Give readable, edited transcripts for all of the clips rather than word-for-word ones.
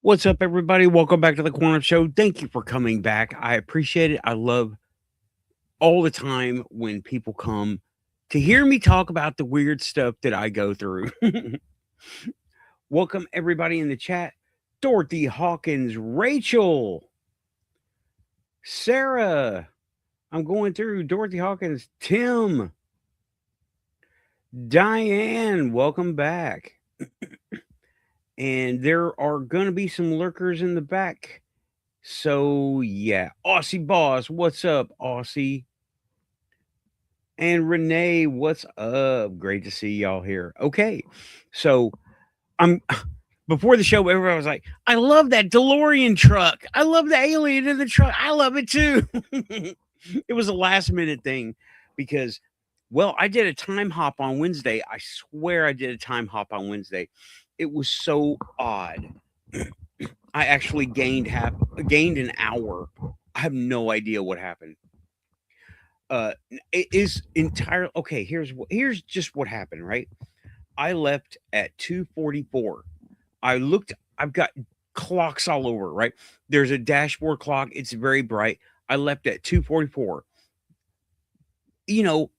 What's up, everybody? Welcome back to the Quantum Show. Thank you for coming back. I appreciate it. I love all the time when people come to hear me talk about the weird stuff that I go through. Welcome, everybody in the chat. Dorothy Hawkins, Rachel, Sarah. I'm going through Dorothy Hawkins, Tim, Diane. Welcome back. And there are going to be some lurkers in the back. So, yeah. Aussie Boss, what's up, Aussie? And Renee, what's up? Great to see y'all here. Okay. So, I'm before the show, everybody was like, I love that DeLorean truck. I love the alien in the truck. I love it too. It was a last minute thing because, well, I did a time hop on Wednesday. I swear I did a time hop on Wednesday. It was so odd. I actually gained an hour. I have no idea what happened. It is entirely okay. Here's just what happened. Right, I left at 2:44. I looked. I've got clocks all over. Right, there's a dashboard clock. It's very bright. I left at 2:44.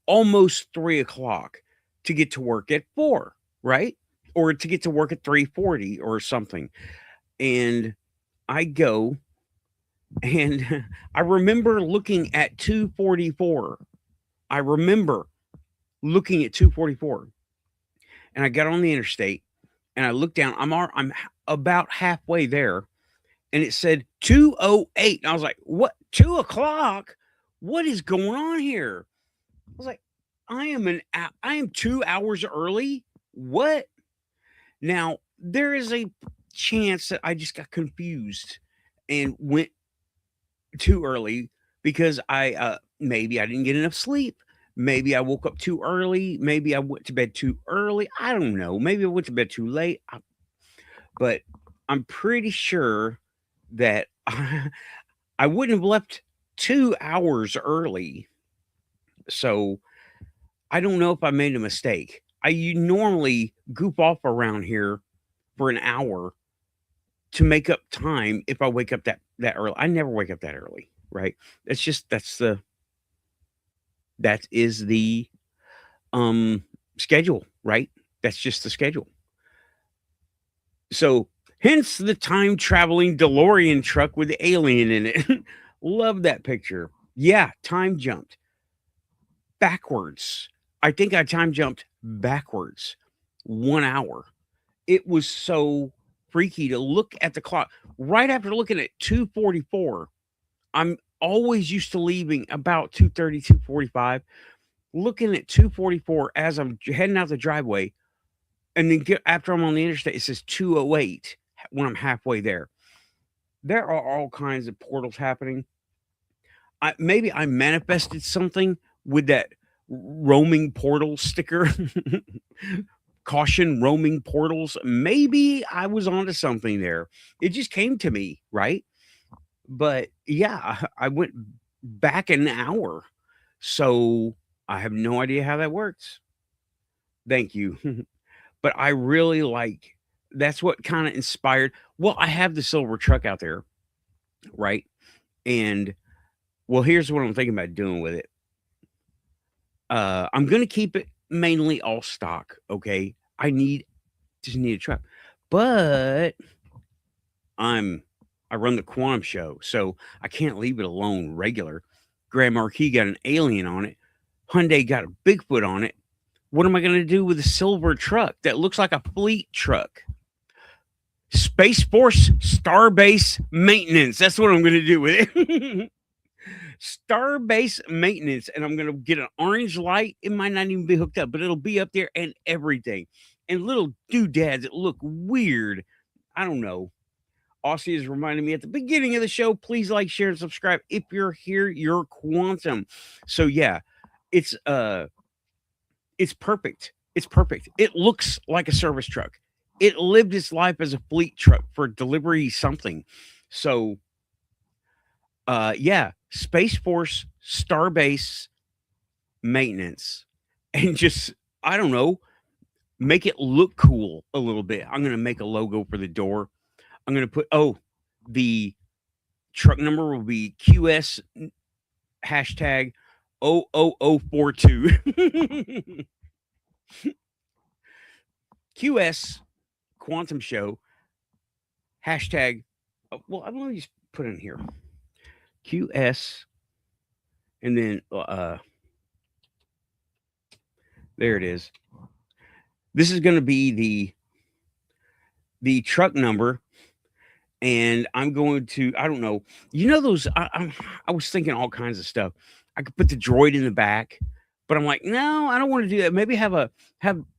Almost 3 o'clock to get to work at 4. Right, or to get to work at 3:40 or something. And I go, and I remember looking at 2:44. I remember looking at 2:44, and I got on the interstate, and I looked down. I'm about halfway there, and it said 2:08. And I was like, "What? 2 o'clock? What is going on here?" I was like, "I am 2 hours early. What?" Now there is a chance that I just got confused and went too early because maybe I didn't get enough sleep. Maybe I woke up too early. Maybe I went to bed too early. I don't know. Maybe I went to bed too late. But I'm pretty sure that I wouldn't have left 2 hours early. So I don't know if I made a mistake. You normally goof off around here for an hour to make up time if I wake up that early. I never wake up that early, right? That is the schedule, right? That's just the schedule. So hence the time traveling DeLorean truck with the alien in it. Love that picture. Yeah, time jumped backwards. I think I time jumped backwards 1 hour. It was so freaky to look at the clock right after looking at 2:44. I'm always used to leaving about 2:30, 2:45. Looking at 2:44 as I'm heading out the driveway, and then after I'm on the interstate, it says 2:08 when I'm halfway there. There are all kinds of portals happening. Maybe I manifested something with that roaming portal sticker. Caution, roaming portals. Maybe I was onto something there. It just came to me, right? But yeah, I went back an hour. So I have no idea how that works. Thank you. But I really that's what kind of inspired. Well, I have the silver truck out there, right? And well, here's what I'm thinking about doing with it. I'm gonna keep it mainly all stock. Okay. Just need a truck. But I run the Quantum Show, so I can't leave it alone regular. Grand Marquis got an alien on it. Hyundai got a Bigfoot on it. What am I going to do with a silver truck that looks like a fleet truck? Space Force Starbase Maintenance. That's what I'm going to do with it. Starbase Maintenance. And I'm going to get an orange light. It might not even be hooked up, but it'll be up there and everything. And little doodads that look weird. I don't know. Aussie is reminding me at the beginning of the show, please like, share, and subscribe. If you're here, you're quantum. So yeah, it's perfect. It's perfect. It looks like a service truck. It lived its life as a fleet truck for delivery something. So yeah, Space Force Starbase Maintenance. And just, I don't know, make it look cool a little bit. I'm going to make a logo for the door. I'm going to put, the truck number will be QS hashtag 00042. QS Quantum Show hashtag. Well, I'm going to just put in here QS, and then there it is. This is going to be the truck number, and I'm going to, I don't know, those. I was thinking all kinds of stuff. I could put the droid in the back, but I'm like, no, I don't want to do that. Maybe have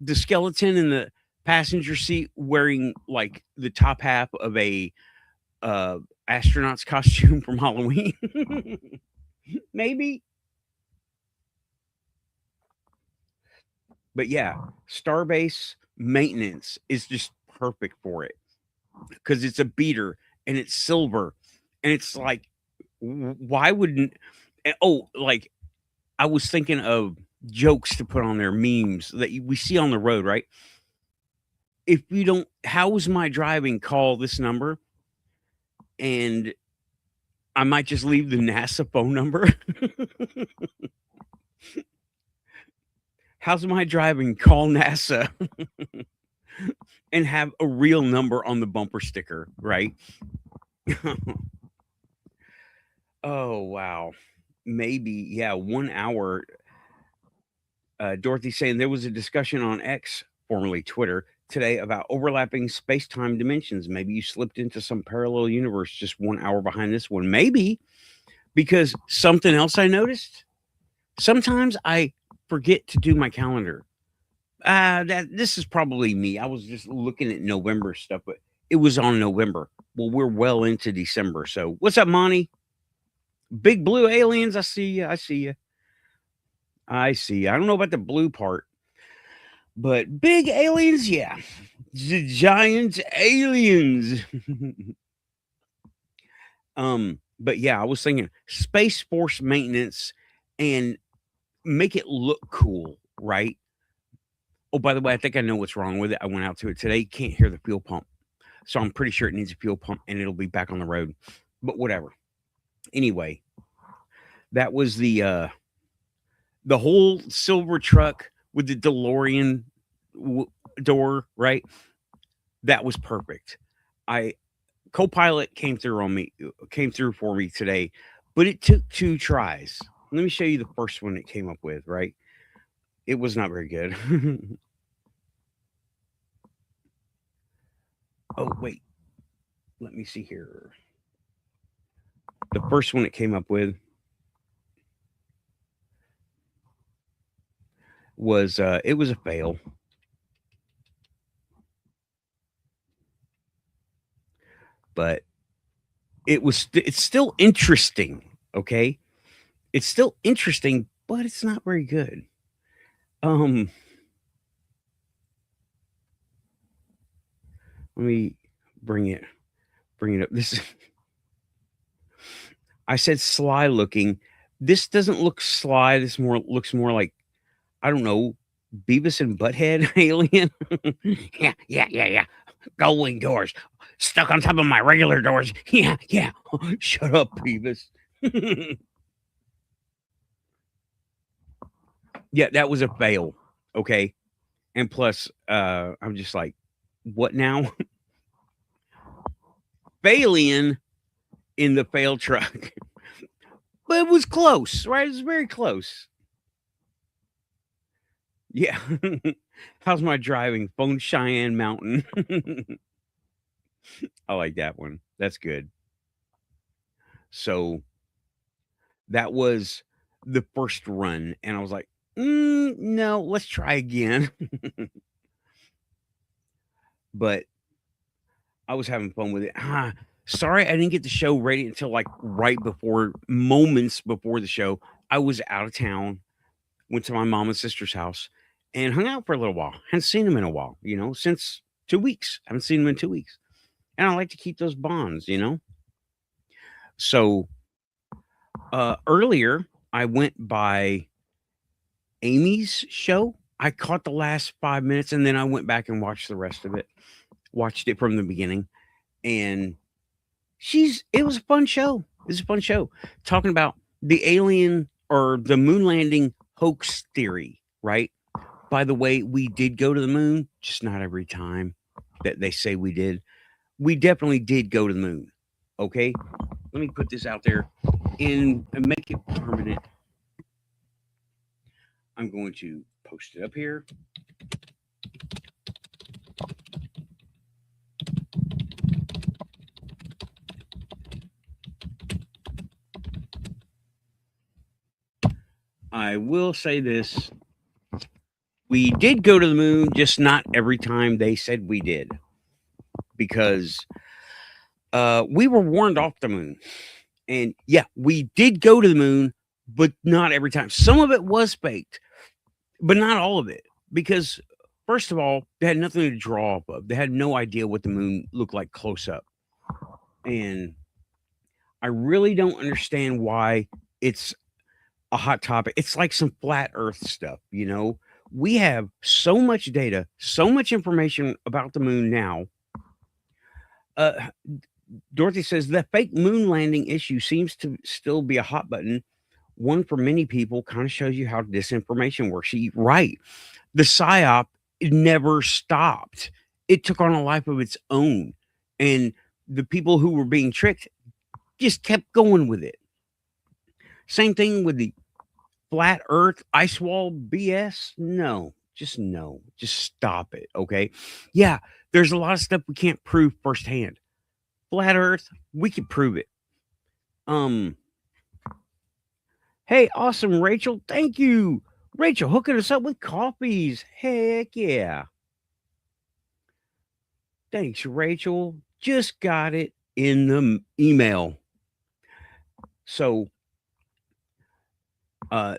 the skeleton in the passenger seat wearing like the top half of a astronaut's costume from Halloween. Maybe. But yeah, Starbase maintenance is just perfect for it because it's a beater and it's silver, and it's like, why wouldn't? Like, I was thinking of jokes to put on there, memes that we see on the road, right? If you don't, how's my driving? Call this number, and I might just leave the NASA phone number. How's my driving? Call NASA. And have a real number on the bumper sticker, right? Oh, wow. Maybe, yeah, 1 hour. Dorothy saying there was a discussion on X, formerly Twitter, today about overlapping space-time dimensions. Maybe you slipped into some parallel universe just 1 hour behind this one. Maybe, because something else I noticed, sometimes I forget to do my calendar. This is probably me. I was just looking at November stuff, but it was on November. Well, we're well into December. So what's up, Monty? Big blue aliens. I see you. I see you. I see. I don't know about the blue part, but big aliens, yeah. The giant aliens. But yeah, I was thinking Space Force maintenance and make it look cool, right? Oh, by the way, I think I know what's wrong with it. I went out to it today. Can't hear the fuel pump. So I'm pretty sure it needs a fuel pump and it'll be back on the road. But whatever. Anyway, that was the whole silver truck with the DeLorean door, right? That was perfect. Copilot came through for me today, but it took 2 tries. Let me show you the first one it came up with, right? It was not very good. Oh, wait. Let me see here. The first one it came up with was it was a fail. But it's still interesting, okay? It's still interesting, but it's not very good. Let me bring it up. This I said sly looking. This doesn't look sly. This looks more like, I don't know, Beavis and Butthead alien. Yeah. Gullwing doors stuck on top of my regular doors. Yeah. Shut up, Beavis. Yeah, that was a fail. Okay. And plus, I'm just like, what now? Failing in the fail truck. But it was close, right? It was very close. Yeah. How's my driving? Phone Cheyenne Mountain. I like that one. That's good. So that was the first run. And I was like, no, let's try again. But I was having fun with it. Sorry, I didn't get the show ready until like moments before the show. I was out of town, went to my mom and sister's house, and hung out for a little while. Hadn't seen them in a while, since 2 weeks. Haven't seen them in 2 weeks. And I like to keep those bonds. So earlier, I went by Amy's show. I caught the last 5 minutes, and then I went back and watched the rest of it. Watched it from the beginning. and it was a fun show. It was a fun show talking about the alien or the moon landing hoax theory, right? By the way, we did go to the moon, just not every time that they say we did. We definitely did go to the moon. Okay? Let me put this out there and make it permanent. I'm going to post it up here. I will say this. We did go to the moon, just not every time they said we did. Because we were warned off the moon. And yeah, we did go to the moon, but not every time. Some of it was faked, but not all of it. Because, first of all, they had nothing to draw up of. They had no idea what the moon looked like close up. And I really don't understand why it's a hot topic. It's like some flat earth stuff, you know? We have so much data, so much information about the moon now. Dorothy says the fake moon landing issue seems to still be a hot button. One for many people, kind of shows you how disinformation works. Right. The psyop never stopped. It took on a life of its own. And the people who were being tricked just kept going with it. Same thing with the flat earth ice wall BS. No. Just stop it. Okay. Yeah, there's a lot of stuff we can't prove firsthand. Flat earth, we can prove it. Hey, awesome, Rachel. Thank you. Rachel, hooking us up with coffees. Heck yeah. Thanks, Rachel. Just got it in the email. So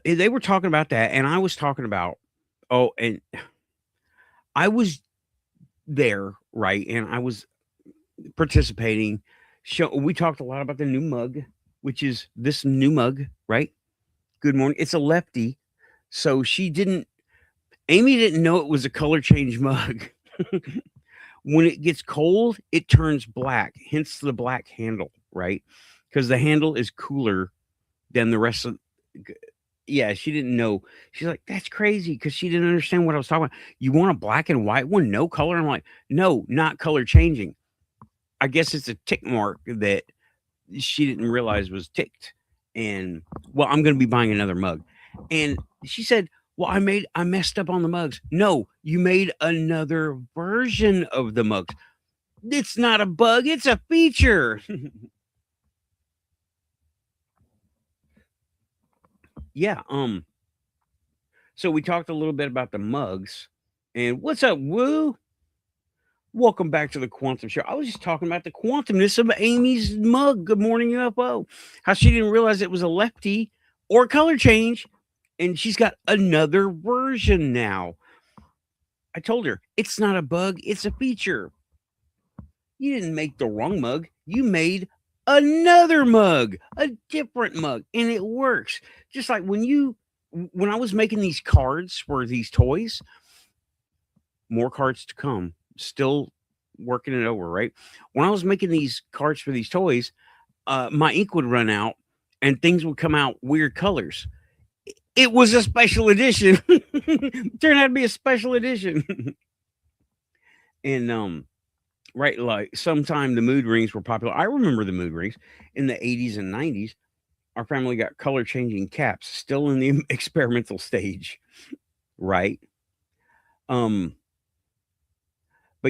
they were talking about that, and I was talking about, and I was there, right? And I was participating. We talked a lot about the new mug, which is this new mug, right? Good morning. It's a lefty. So Amy didn't know it was a color change mug. When it gets cold, it turns black, hence the black handle, right? Because the handle is cooler than the rest of. Yeah, she didn't know. She's like, that's crazy because she didn't understand what I was talking about. You want a black and white one, no color? I'm like, no, not color changing. I guess it's a tick mark that she didn't realize was ticked. And well, I'm going to be buying another mug. And she said, well, I messed up on the mugs. No, you made another version of the mugs. It's not a bug, it's a feature. Yeah, so we talked a little bit about the mugs. And what's up, Woo? Welcome back to the Quantum Show. I was just talking about the quantumness of Amy's mug. Good morning, UFO. How she didn't realize it was a lefty or color change, and she's got another version now. I told her it's not a bug, it's a feature. You didn't make the wrong mug. You made another mug, a different mug, and it works. Just like when I was making these cards for these toys, more cards to come. Still working it over, right? When I was making these cards for these toys, my ink would run out and things would come out weird colors. It was a special edition. Turned out to be a special edition. And right, like sometime the mood rings were popular. I remember the mood rings in the 80s and 90s. Our family got color changing caps, still in the experimental stage, right? But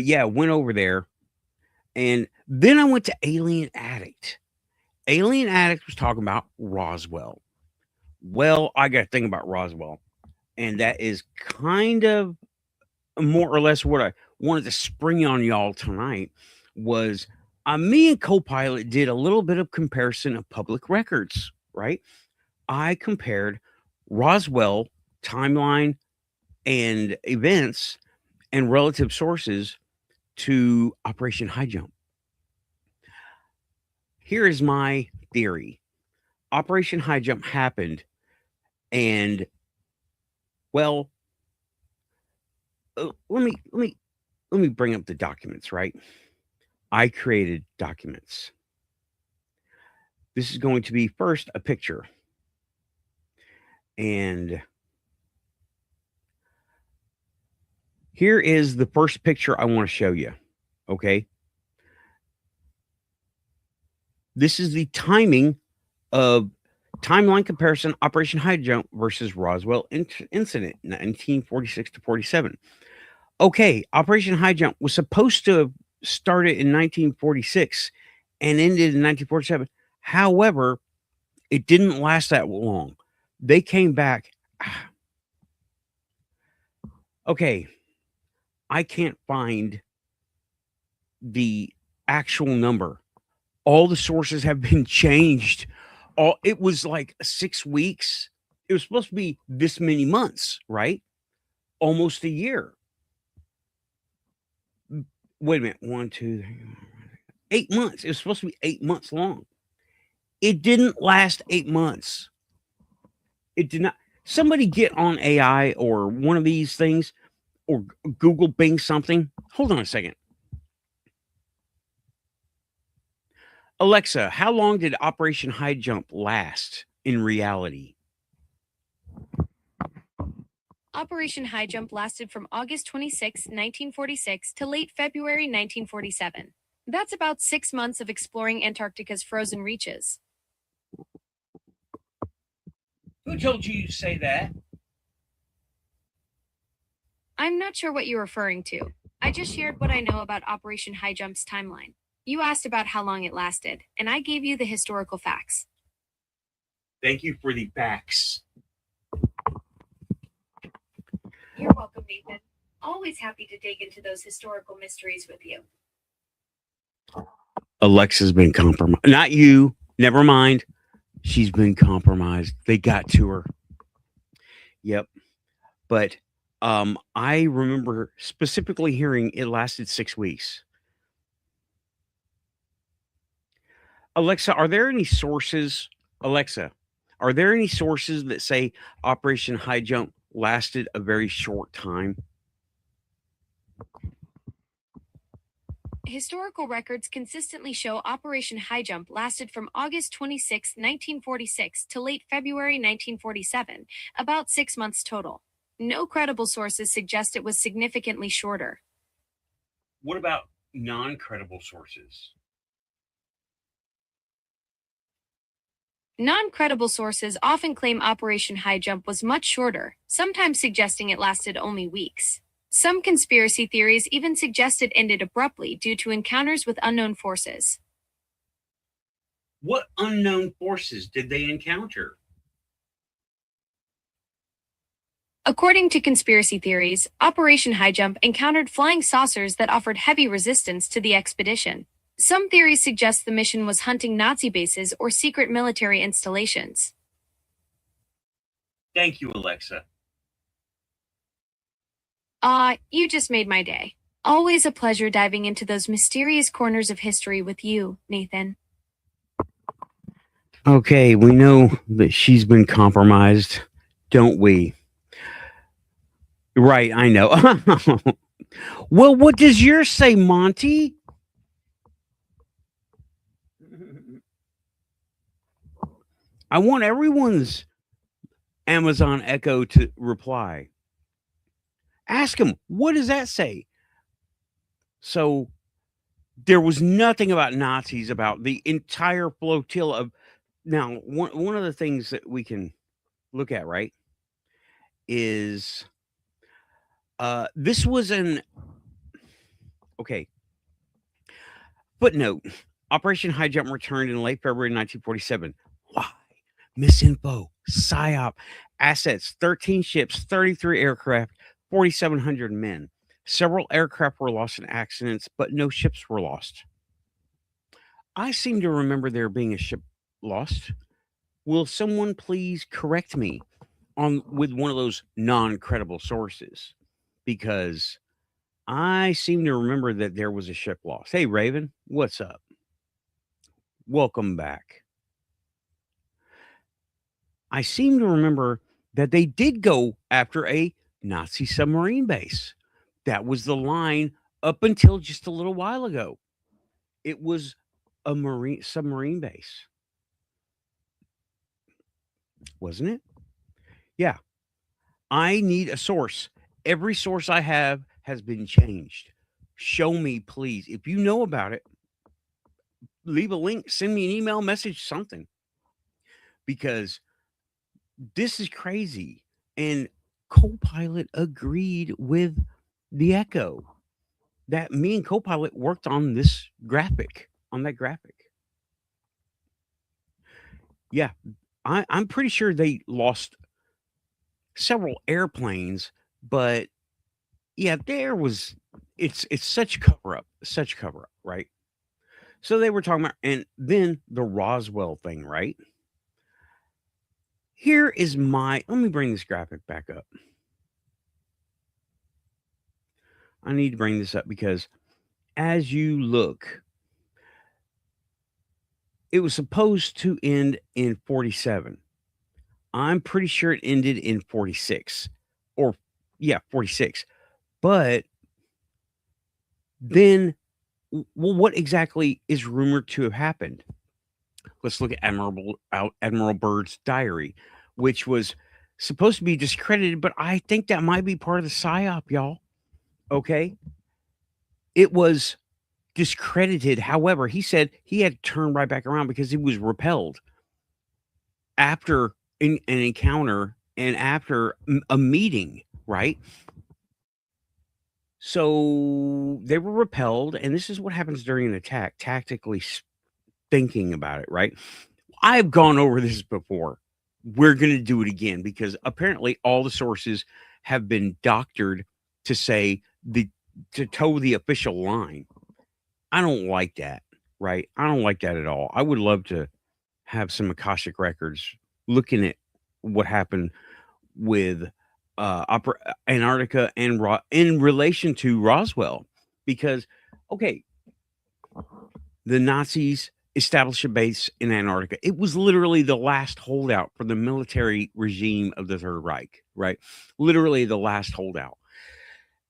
yeah, went over there, and then I went to AlienAddict. AlienAddict was talking about Roswell. Well, I got to think about Roswell, and that is kind of more or less what I wanted to spring on y'all tonight. Was me and Copilot did a little bit of comparison of public records, right? I compared Roswell timeline and events and relative sources to Operation High Jump. Here is my theory. Operation High Jump happened, and well, let me bring up the documents, right? I created documents. This is going to be first a picture. And here is the first picture I want to show you. Okay. This is the timing of timeline comparison Operation High Jump versus Roswell incident, 1946 to 47. Okay, Operation High Jump was supposed to have started in 1946 and ended in 1947. However, it didn't last that long. They came back. Okay, I can't find the actual number. All the sources have been changed. It was like 6 weeks. It was supposed to be this many months, right? Almost a year. Wait a minute. 1, 2, 3, 8 months. It was supposed to be 8 months long. It didn't last 8 months. It did not. Somebody get on AI or one of these things or Google Bing something. Hold on a second. Alexa, how long did Operation High Jump last in reality? Operation High Jump lasted from August 26, 1946 to late February 1947. That's about 6 months of exploring Antarctica's frozen reaches. Who told you to say that? I'm not sure what you're referring to. I just shared what I know about Operation High Jump's timeline. You asked about how long it lasted, and I gave you the historical facts. Thank you for the facts. You're welcome, Nathan. Always happy to dig into those historical mysteries with you. Alexa's been compromised. Not you. Never mind. She's been compromised. They got to her. Yep. But I remember specifically hearing it lasted 6 weeks. Alexa, are there any sources? Alexa, are there any sources that say Operation High Jump lasted a very short time? Historical records consistently show Operation High Jump lasted from August 26, 1946 to late February 1947, about 6 months total. No credible sources suggest it was significantly shorter. What about non-credible sources? Non-credible sources often claim Operation High Jump was much shorter, sometimes suggesting it lasted only weeks. Some conspiracy theories even suggest it ended abruptly due to encounters with unknown forces. What unknown forces did they encounter? According to conspiracy theories, Operation High Jump encountered flying saucers that offered heavy resistance to the expedition. Some theories suggest the mission was hunting Nazi bases or secret military installations. Thank you, Alexa. You just made my day. Always a pleasure diving into those mysterious corners of history with you, Nathan. Okay, we know that she's been compromised, don't we? Right, I know. Well, what does yours say, Monty? I want everyone's Amazon Echo to reply. Ask him, what does that say? So there was nothing about Nazis about the entire flotilla of. Now, one of the things that we can look at, right, is this was an okay. Footnote: Operation High Jump returned in late February 1947. Why? Misinfo, psyop, assets: 13 ships, 33 aircraft, 4,700 men. Several aircraft were lost in accidents, but no ships were lost. I seem to remember there being a ship lost. Will someone please correct me on with one of those non-credible sources? Because I seem to remember that there was a ship lost. Hey, Raven, what's up? Welcome back. I seem to remember that they did go after a Nazi submarine base. That was the line up until just a little while ago. It was a submarine base, wasn't it? Yeah. I need a source. Every source I have has been changed. Show me, please. If you know about it, leave a link, send me an email, message, something, because this is crazy. And Copilot agreed with the Echo that me and Copilot worked on this graphic, on that graphic. Yeah, I'm pretty sure they lost several airplanes, but yeah, it's such cover up, right? So they were talking about, and then the Roswell thing, right? Here is let me bring this graphic back up. I need to bring this up because as you look, it was supposed to end in 47. I'm pretty sure it ended in 46, or yeah, 46. But then, well, what exactly is rumored to have happened? Let's look at Admiral Byrd's diary, which was supposed to be discredited, but I think that might be part of the psyop, y'all. Okay, it was discredited. However, he said he had to turn right back around because he was repelled after an encounter and after a meeting, right? So they were repelled, and this is what happens during an attack, tactically thinking about it, right? I've gone over this before. We're going to do it again because apparently all the sources have been doctored to say to toe the official line. I don't like that, right? I don't like that at all. I would love to have some Akashic records looking at what happened with Antarctica and in relation to Roswell, because okay, the Nazis established a base in Antarctica. It was literally the last holdout for the military regime of the Third Reich, right? Literally the last holdout.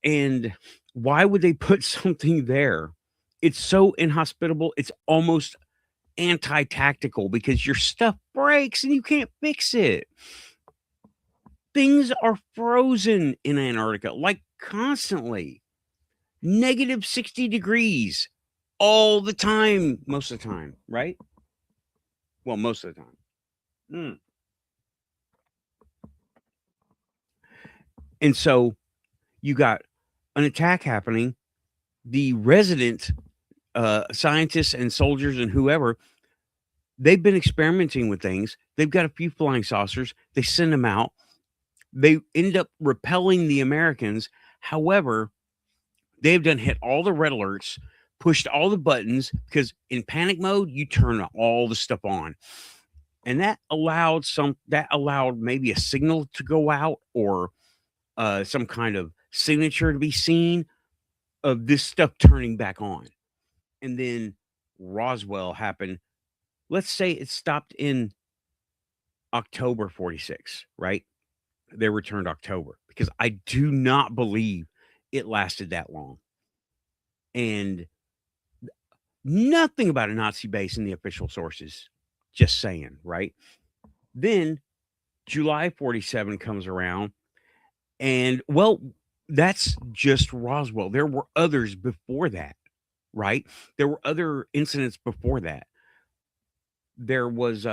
And why would they put something there? It's so inhospitable. It's almost anti-tactical because your stuff breaks and you can't fix it. Things are frozen in Antarctica, like constantly. Negative 60 degrees all the time, most of the time, right? Well, most of the time. And so you got an attack happening. The resident scientists and soldiers and whoever, they've been experimenting with things. They've got a few flying saucers. They send them out. They end up repelling the Americans. However, they've done hit all the red alerts, pushed all the buttons, because in panic mode, you turn all the stuff on. And that allowed maybe a signal to go out or some kind of signature to be seen of this stuff turning back on. And then Roswell happened. Let's say it stopped in October 46, right? They returned October because I do not believe it lasted that long. And nothing about a Nazi base in the official sources. Just saying, right? Then July 47 comes around, and well, that's just Roswell. There were others before that, right? There were other incidents before that. There was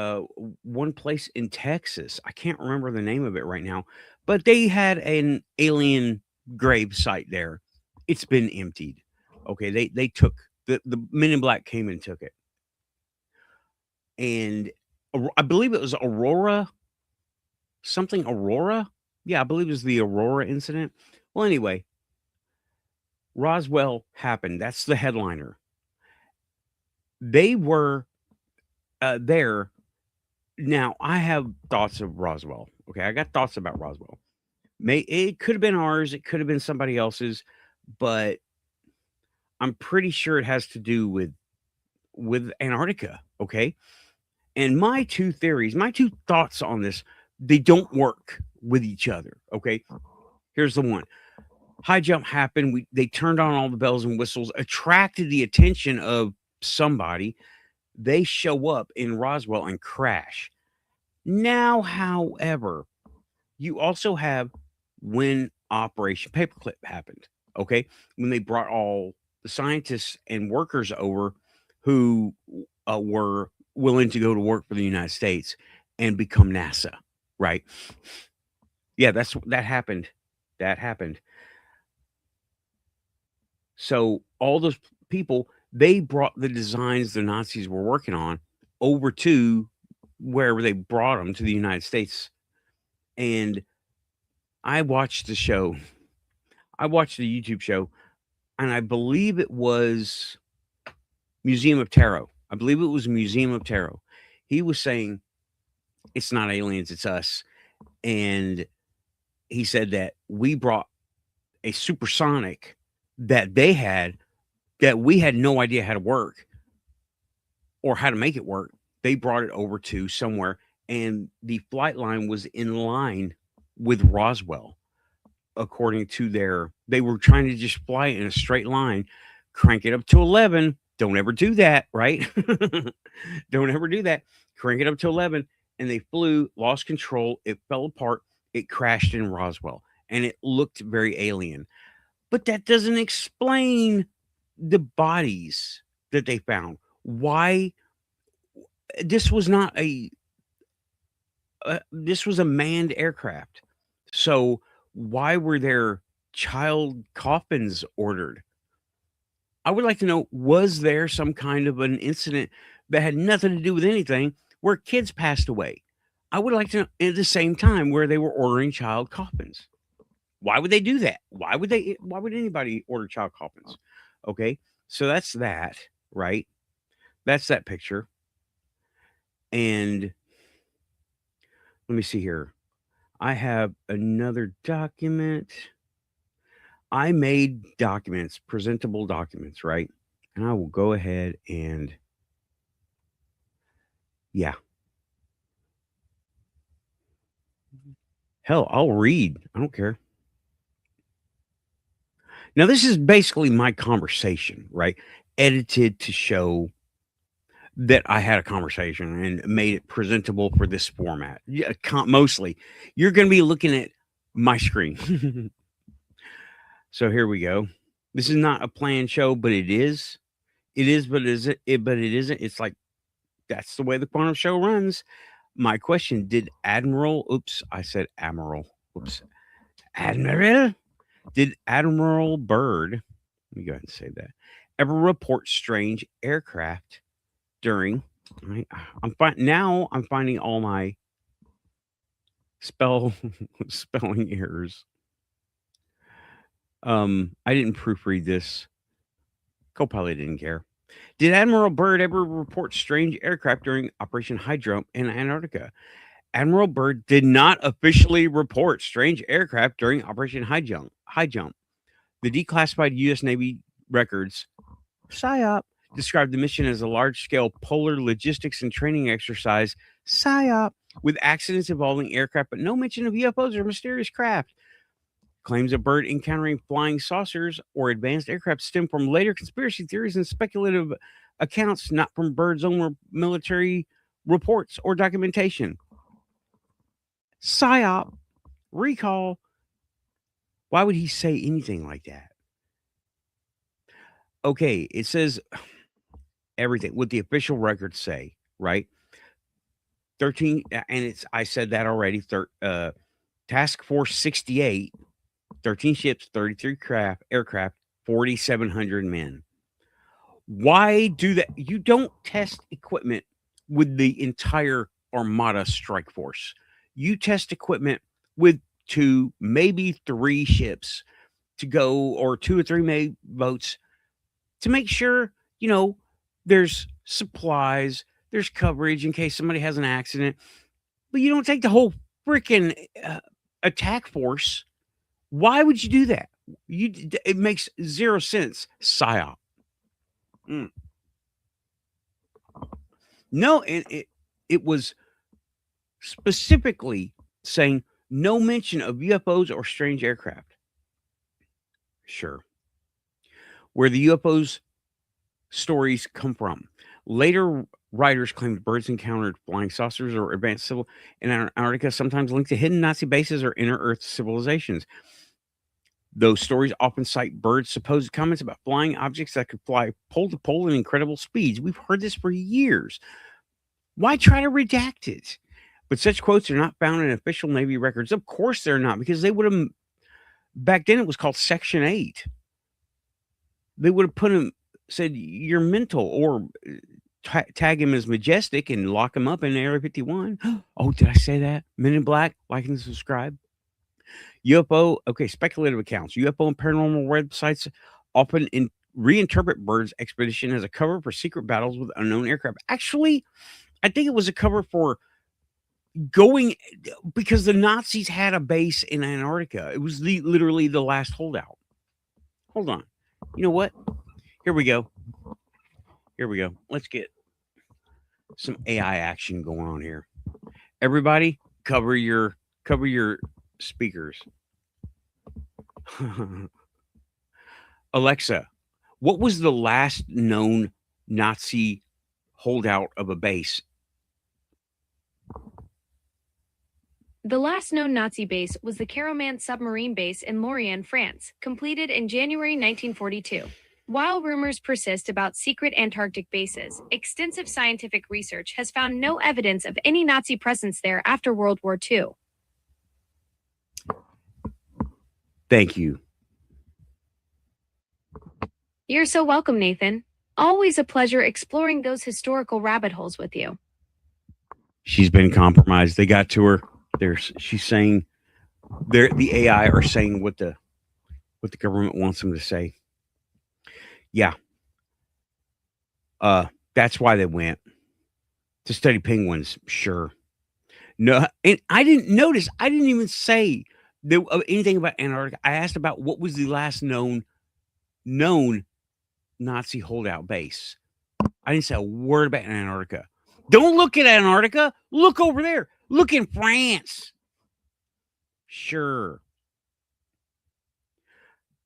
one place in Texas. I can't remember the name of it right now, but they had an alien grave site there. It's been emptied. Okay, they took the Men in Black came and took it, and I believe it was Aurora. Yeah, I believe it was the Aurora incident. Well, anyway, Roswell happened. That's the headliner. They were there. Now, I have thoughts of Roswell. Okay, I got thoughts about Roswell. It could have been ours, it could have been somebody else's, but I'm pretty sure it has to do with Antarctica. Okay, and my two thoughts on this, they don't work with each other. Okay, here's the one. High jump happened. They turned on all the bells and whistles, attracted the attention of somebody, they show up in Roswell and crash. Now, however, you also have when Operation Paperclip happened, okay? When they brought all the scientists and workers over who were willing to go to work for the United States and become NASA, right? Yeah, that happened. That happened. So all those people, they brought the designs the Nazis were working on over to wherever they brought them to the United States. And I watched the show. I watched the YouTube show, and I believe it was Museum of Tarot. I believe it was Museum of Tarot. He was saying, it's not aliens, it's us. And he said that we brought a supersonic that they had that we had no idea how to work or how to make it work. They brought it over to somewhere, and the flight line was in line with Roswell, according to they were trying to just fly in a straight line, crank it up to 11. Don't ever do that, right? Don't ever do that. Crank it up to 11. And they flew, lost control. It fell apart. It crashed in Roswell, and it looked very alien. But that doesn't explain the bodies that they found. Why? This was not this was a manned aircraft. So why were there child coffins ordered? I would like to know, was there some kind of an incident that had nothing to do with anything where kids passed away? I would like to know at the same time where they were ordering child coffins. Why would they do that? Why would anybody order child coffins? Okay. So that's that, right? That's that picture. And let me see here. I have another document. I made documents, presentable documents, right? And I will go ahead and, yeah. Hell, I'll read. I don't care. Now, this is basically my conversation, right? Edited to show that I had a conversation and made it presentable for this format. Yeah, mostly. You're going to be looking at my screen. So here we go. This is not a planned show, but it is. It is, but but it isn't. It's like that's the way the quantum show runs. My question: did Admiral? Oops, I said Admiral. Oops, Admiral. Did Admiral Byrd? Let me go ahead and say that. Ever report strange aircraft during? I'm finding all my spelling errors. I didn't proofread this. Copilot didn't care. Did Admiral Byrd ever report strange aircraft during Operation High Jump in Antarctica? Admiral Byrd did not officially report strange aircraft during Operation High Jump. The declassified U.S. Navy records, PSYOP, described the mission as a large-scale polar logistics and training exercise, PSYOP, with accidents involving aircraft, but no mention of UFOs or mysterious craft. Claims of Byrd encountering flying saucers or advanced aircraft stem from later conspiracy theories and speculative accounts, not from Byrd's own military reports or documentation. PSYOP, recall. Why would he say anything like that? Okay, it says everything what the official records say, right? 13, and I said that already. Task Force 68, 13 ships, 33 aircraft, 4,700 men. Why do that? You don't test equipment with the entire Armada strike force. You test equipment with 2, maybe 3 ships to go, or 2 or 3 boats to make sure, there's supplies, there's coverage in case somebody has an accident. But you don't take the whole freaking attack force. Why would you do that? It makes zero sense. PSYOP. No, it was specifically saying no mention of UFOs or strange aircraft. Sure. Where the UFOs stories come from. Later writers claimed birds encountered flying saucers or advanced civil in Antarctica, sometimes linked to hidden Nazi bases or inner Earth civilizations. Those stories often cite birds' supposed comments about flying objects that could fly pole to pole at incredible speeds. We've heard this for years. Why try to redact it? But such quotes are not found in official Navy records. Of course they're not, because they would have, back then it was called Section 8. They would have put him, said, you're mental, or tag him as majestic and lock him up in Area 51. Oh, did I say that? Men in Black, like and subscribe. UFO, okay, speculative accounts. UFO and paranormal websites often reinterpret Bird's expedition as a cover for secret battles with unknown aircraft. Actually, I think it was a cover for going, because the Nazis had a base in Antarctica. It was literally the last holdout. Hold on. You know what? Here we go. Let's get some AI action going on here. Everybody, cover your speakers. Alexa, what was the last known Nazi holdout of a base? The last known Nazi base was the Karaman submarine base in Lorient, France, completed in January 1942. While rumors persist about secret Antarctic bases, extensive scientific research has found no evidence of any Nazi presence there after World War II. Thank you. You're so welcome, Nathan. Always a pleasure exploring those historical rabbit holes with you. She's been compromised. They got to her. She's saying, the AI are saying what the government wants them to say. Yeah. That's why they went to study penguins. Sure. No, and I didn't even say anything about Antarctica. I asked about what was the last known Nazi holdout base. I didn't say a word about Antarctica. Don't look at Antarctica. Look over there. Look in France. Sure.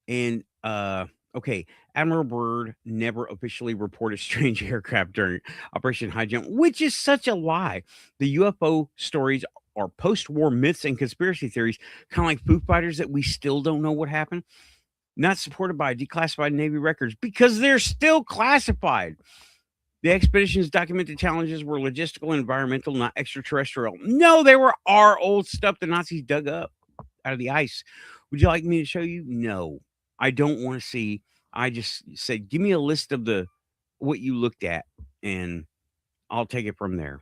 And okay, Admiral Byrd never officially reported strange aircraft during Operation High Jump, which is such a lie. The UFO stories are post-war myths and conspiracy theories, kind of like Foo Fighters, that we still don't know what happened. Not supported by declassified Navy records because they're still classified. The expedition's documented challenges were logistical and environmental, not extraterrestrial. No, they were our old stuff the Nazis dug up out of the ice. Would you like me to show you? No, I don't want to see. I just said, give me a list of what you looked at, and I'll take it from there.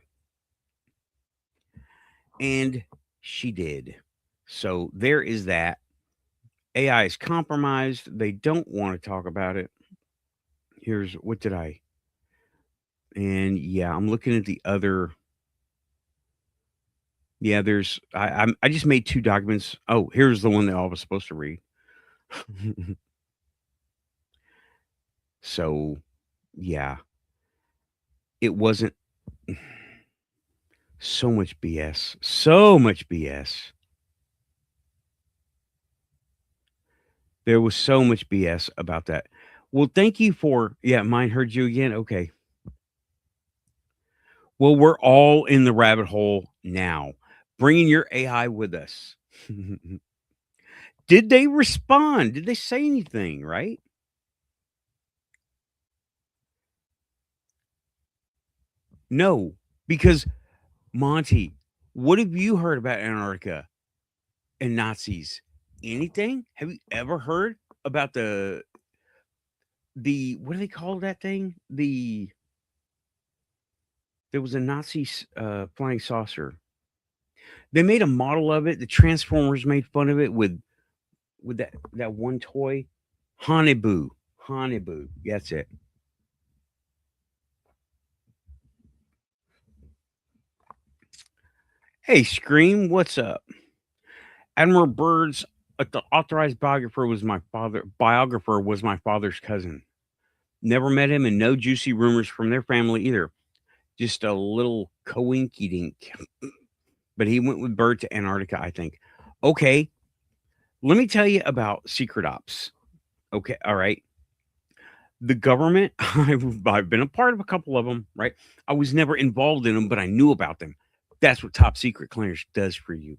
And she did. So there is that. AI is compromised. They don't want to talk about it. Here's what did I? And yeah, I'm looking at the other. Yeah, there's. I just made 2 documents. Oh, here's the one that I was supposed to read. So, yeah, it wasn't. So much BS. So much BS. There was so much BS about that. Well, thank you for, mine heard you again. Okay. Well, we're all in the rabbit hole now. Bringing your AI with us. Did they respond? Did they say anything, right? No, because Monty, what have you heard about Antarctica and Nazis? Anything? Have you ever heard about the what do they call that thing? There was a Nazi flying saucer. They made a model of it. The Transformers made fun of it with that one toy, Hanibu. That's it. Hey, Scream, what's up? Admiral Byrd's authorized biographer was my father's cousin. Never met him, and no juicy rumors from their family either. Just a little coinky dink. But he went with Byrd to Antarctica, I think. Okay, let me tell you about secret ops. Okay, all right. The government, I've been a part of a couple of them, right? I was never involved in them, but I knew about them. That's what top secret clearance does for you.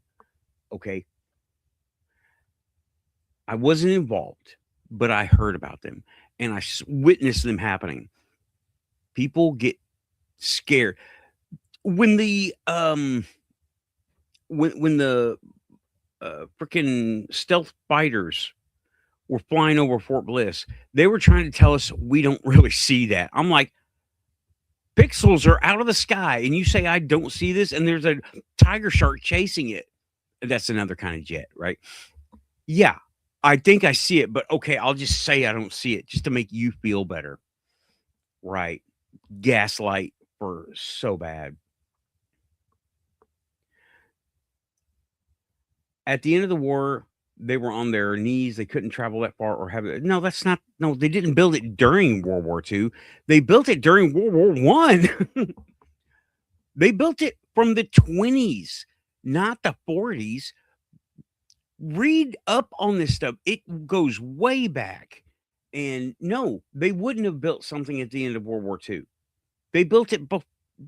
Okay. I wasn't involved, but I heard about them and I witnessed them happening. People get scared when the freaking stealth fighters were flying over Fort Bliss. They were trying to tell us we don't really see that. I'm like, pixels are out of the sky, and you say I don't see this, and there's a tiger shark chasing it. That's another kind of jet, right? Yeah, I think I see it, but okay, I'll just say I don't see it just to make you feel better. Right. Gaslight for so bad. At the end of the war, they were on their knees. They couldn't travel that far or have it. No, that's not. No, they didn't build it during World War II. They built it during World War One. They built it from the 20s, not the 40s. Read up on this stuff. It goes way back. And no, they wouldn't have built something at the end of World War II. They built it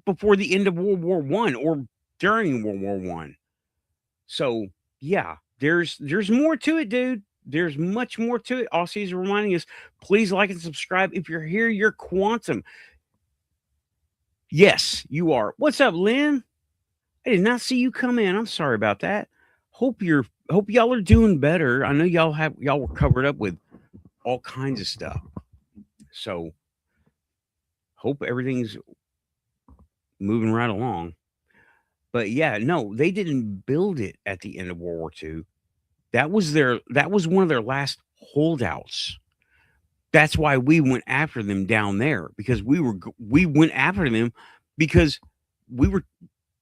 before the end of World War One or during World War One. So yeah, there's more to it, dude. There's much more to it. Aussie's reminding us, please like and subscribe. If you're here, you're quantum. Yes, you are. What's up, Lynn? I did not see you come in. I'm sorry about that. Hope y'all are doing better. I know y'all were covered up with all kinds of stuff. So hope everything's moving right along. But yeah, no, they didn't build it at the end of World War II. That was one of their last holdouts. That's why we went after them down there, because we went after them because we were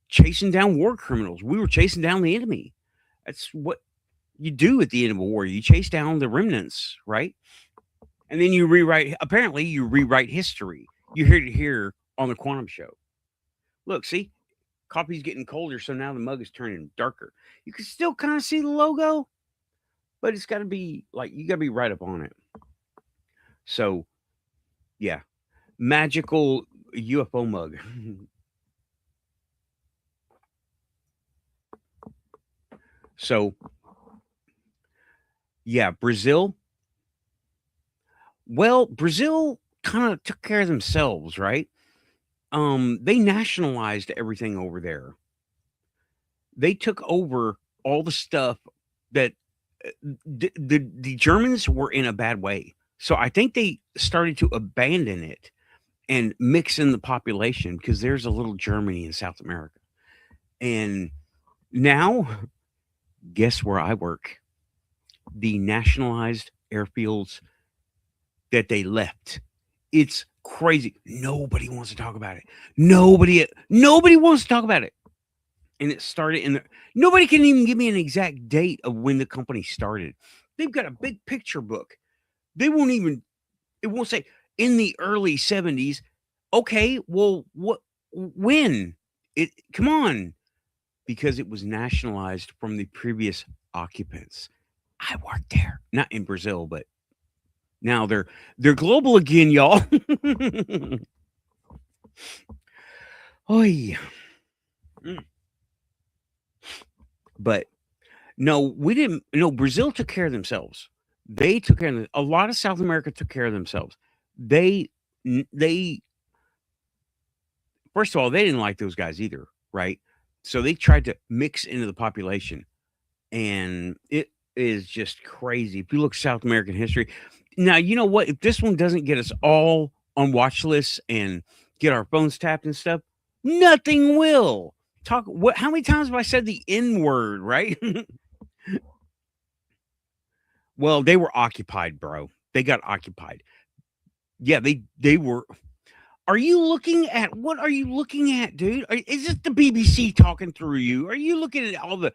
chasing down war criminals. We were chasing down the enemy. That's what you do at the end of a war. You chase down the remnants, right? And then you rewrite history. You hear it here on the Quantum Show. Look, see? Coffee's getting colder, so now the mug is turning darker. You can still kind of see the logo, but it's got to be like, you got to be right up on it. So, yeah, magical UFO mug. So, yeah, Brazil. Well, Brazil kind of took care of themselves, right? They nationalized everything over there. They took over all the stuff that the Germans were in a bad way. So I think they started to abandon it and mix in the population, because there's a little Germany in South America. And now, guess where I work? The nationalized airfields that they left. It's crazy. Nobody wants to talk about it. Nobody wants to talk about it. And it started nobody can even give me an exact date of when the company started. They've got a big picture book. It won't say in the early 70s. Okay, well, when? Come on. Because it was nationalized from the previous occupants. I worked there. Not in Brazil, but now they're global again, y'all. Oh yeah. But no, we didn't. No, Brazil took care of themselves. They took care of a lot of South America took care of themselves. They first of all, they didn't like those guys either, right? So they tried to mix into the population, and it is just crazy. If you look at South American history, now you know what? If this one doesn't get us all on watch lists and get our phones tapped and stuff, nothing will. How many times have I said the N word, right? Well, they were occupied, bro. They got occupied. Yeah, they were. Are you looking at what are you looking at, dude? Is it the BBC talking through you? Are you looking at all the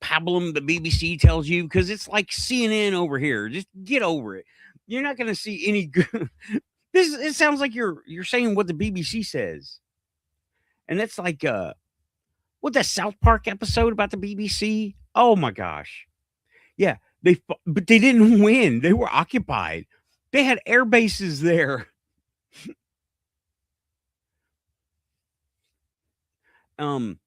pablum the BBC tells you? Because it's like CNN over here. Just get over it. You're not going to see any good. It sounds like you're saying what the BBC says, and that's like what that South Park episode about the BBC. Oh my gosh, yeah. But they didn't win. They were occupied. They had air bases there. Um,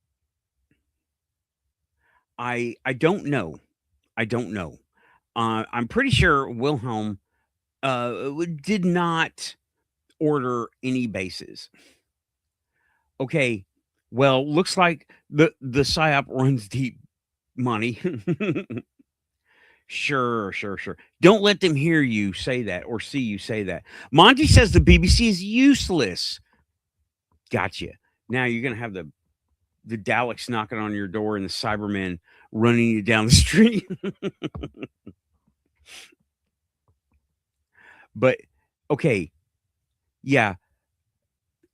I don't know. I don't know. I'm pretty sure Wilhelm did not order any bases. Okay, well, looks like the psyop runs deep, money. Sure, sure, sure. Don't let them hear you say that or see you say that. Monty says the BBC is useless. Gotcha. Now you're gonna have the Daleks knocking on your door and the Cybermen running you down the street. But okay, yeah,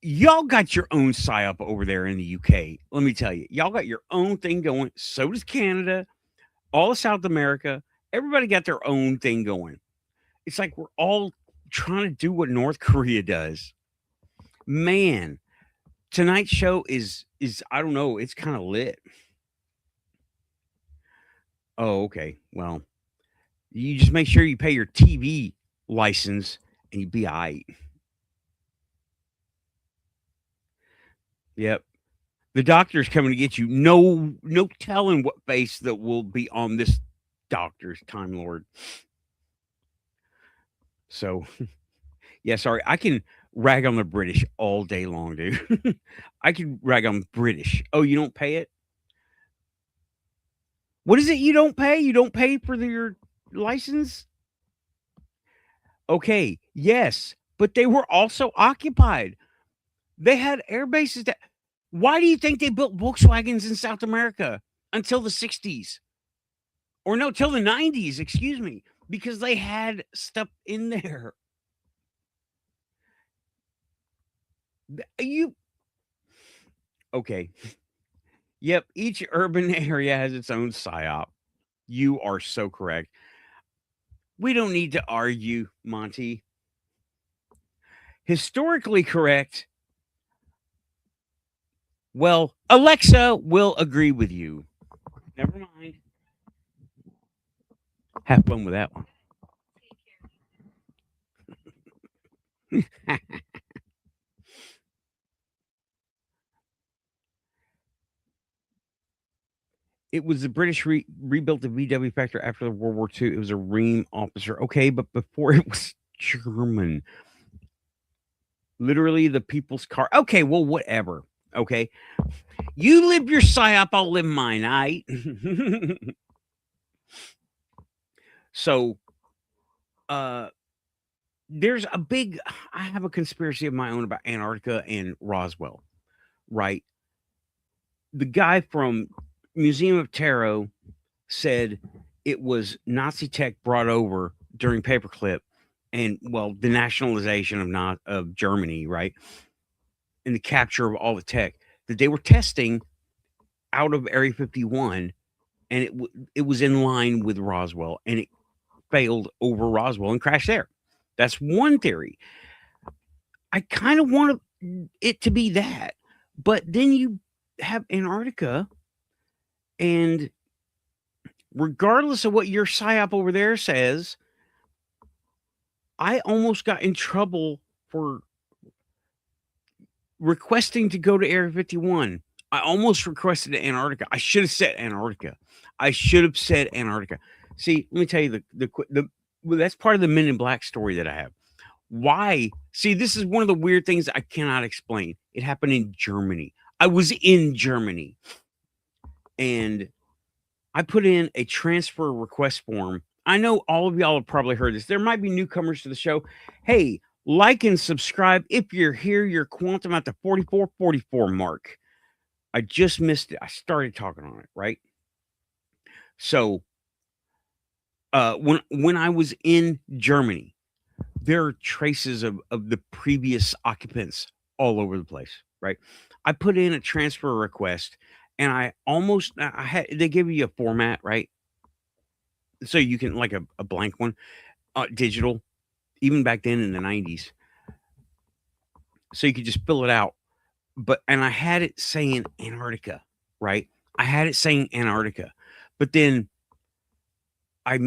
y'all got your own psyop over there in the UK. Let me tell you, y'all got your own thing going. So does Canada, all of South America. Everybody got their own thing going. It's like we're all trying to do what North Korea does. Man, tonight's show is I don't know, it's kind of lit. Oh, okay. Well, you just make sure you pay your TV license and you be all right. Yep. The doctor's coming to get you. No telling what face that will be on this doctor's Time Lord. So, yeah, sorry. I can rag on the British all day long, dude. I can rag on British. Oh, you don't pay it? What is it you don't pay? You don't pay for your license? Okay, yes, but they were also occupied. They had air bases that. Why do you think they built Volkswagens in South America until the 60s? Or no, till the 90s, excuse me, because they had stuff in there. You okay. Yep, each urban area has its own psyop. You are so correct. We don't need to argue, Monty. Historically correct. Well, Alexa will agree with you. Never mind. Have fun with that one. It was the British rebuilt the VW factory after the World War II. It was a Ream officer. Okay, but before it was German. Literally the people's car. Okay, well, whatever. Okay. You live your psyop, I'll live mine, I. So there's a big I have a conspiracy of my own about Antarctica and Roswell, right? The guy from Museum of Tarot said it was Nazi tech brought over during paperclip and well the nationalization of not of Germany, right? And the capture of all the tech that they were testing out of Area 51 and it was in line with Roswell and it failed over Roswell and crashed there. That's one theory. I kind of want it to be that. But then you have Antarctica and regardless of what your psyop over there says, I almost got in trouble for requesting to go to Area 51. I almost requested Antarctica. I should have said Antarctica. I should have said Antarctica. See, let me tell you well, that's part of the Men in Black story that I have. Why? See, this is one of the weird things I cannot explain. It happened in Germany. I was in Germany and I put in a transfer request form. I know all of y'all have probably heard this. There might be newcomers to the show. Hey, like and subscribe if you're here. Your quantum at the 4444 mark. I just missed it. I started talking on it, right? So when I was in Germany, there are traces of the previous occupants all over the place, right? I put in a transfer request and I had they give you a format, right? So you can like a blank one, digital, even back then in the 90s. So you could just fill it out. And I had it saying Antarctica, right? I had it saying Antarctica. But then I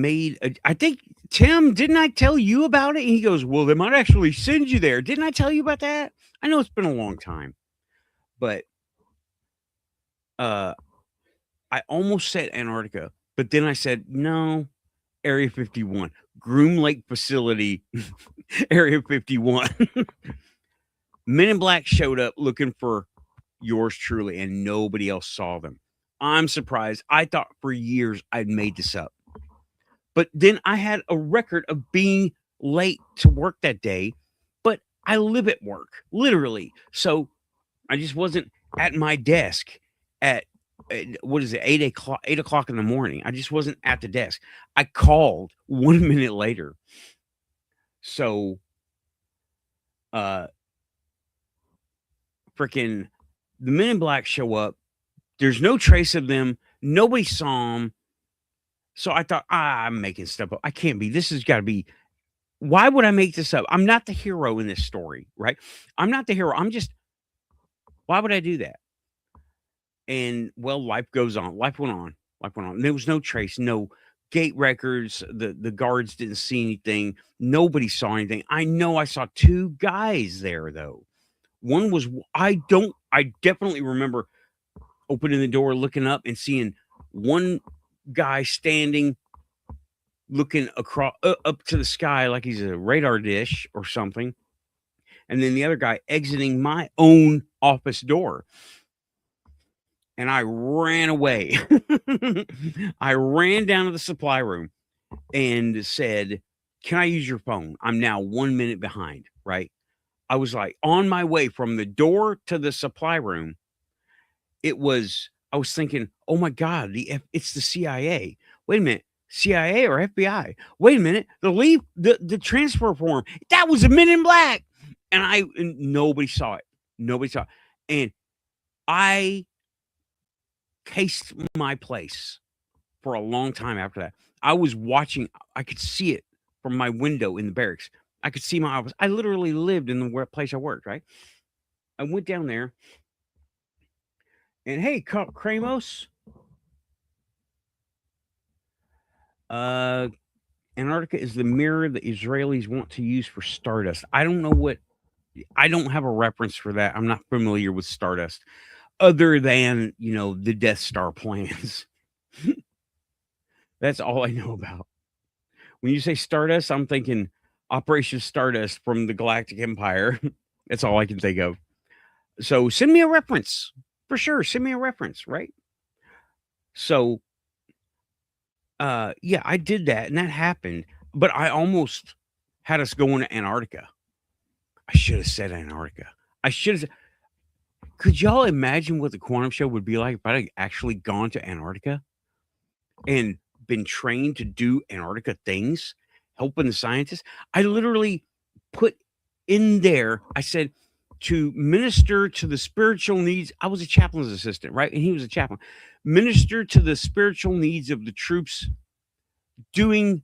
think Tim, didn't I tell you about it? And he goes, well, they might actually send you there. Didn't I tell you about that? I know it's been a long time, but I almost said Antarctica, but then I said, no, Area 51, Groom Lake Facility, Area 51. Men in Black showed up looking for yours truly, and nobody else saw them. I'm surprised. I thought for years I'd made this up. But then I had a record of being late to work that day, but I live at work, literally. So I just wasn't at my desk at what is it, 8 o'clock in the morning. I just wasn't at the desk. I called 1 minute later. So freaking the Men in Black show up. There's no trace of them. Nobody saw them. So I thought, I'm making stuff up. I can't be. This has got to be. Why would I make this up? I'm not the hero in this story, right? I'm not the hero. I'm just. Why would I do that? And well, life goes on. Life went on. Life went on. There was no trace, no gate records. The guards didn't see anything. Nobody saw anything. I know I saw two guys there though. One was I definitely remember opening the door, looking up, and seeing one guy standing, looking across up to the sky like he's a radar dish or something, and then the other guy exiting my own office door. And I ran away. I ran down to the supply room and said, "Can I use your phone? I'm now 1 minute behind." Right? I was like on my way from the door to the supply room. I was thinking, oh my God, it's the CIA. Wait a minute, CIA or FBI? Wait a minute, the transfer form, that was a Men in Black. And nobody saw it. Nobody saw it. And I cased my place for a long time after that. I was watching, I could see it from my window in the barracks. I could see my office. I literally lived in the place I worked, right? I went down there. And hey, Kramos, Antarctica is the mirror the Israelis want to use for Stardust. I don't have a reference for that. I'm not familiar with Stardust other than, the Death Star plans. That's all I know about. When you say Stardust, I'm thinking Operation Stardust from the Galactic Empire. That's all I can think of. So send me a reference. For sure, send me a reference, right? So, yeah, I did that, and that happened, but I almost had us going to Antarctica. I should have said Antarctica. Could y'all imagine what the Quantum Show would be like if I had actually gone to Antarctica and been trained to do Antarctica things, helping the scientists? I literally put in there, I said, to minister to the spiritual needs. I was a chaplain's assistant, right? And he was a chaplain. Minister to the spiritual needs of the troops doing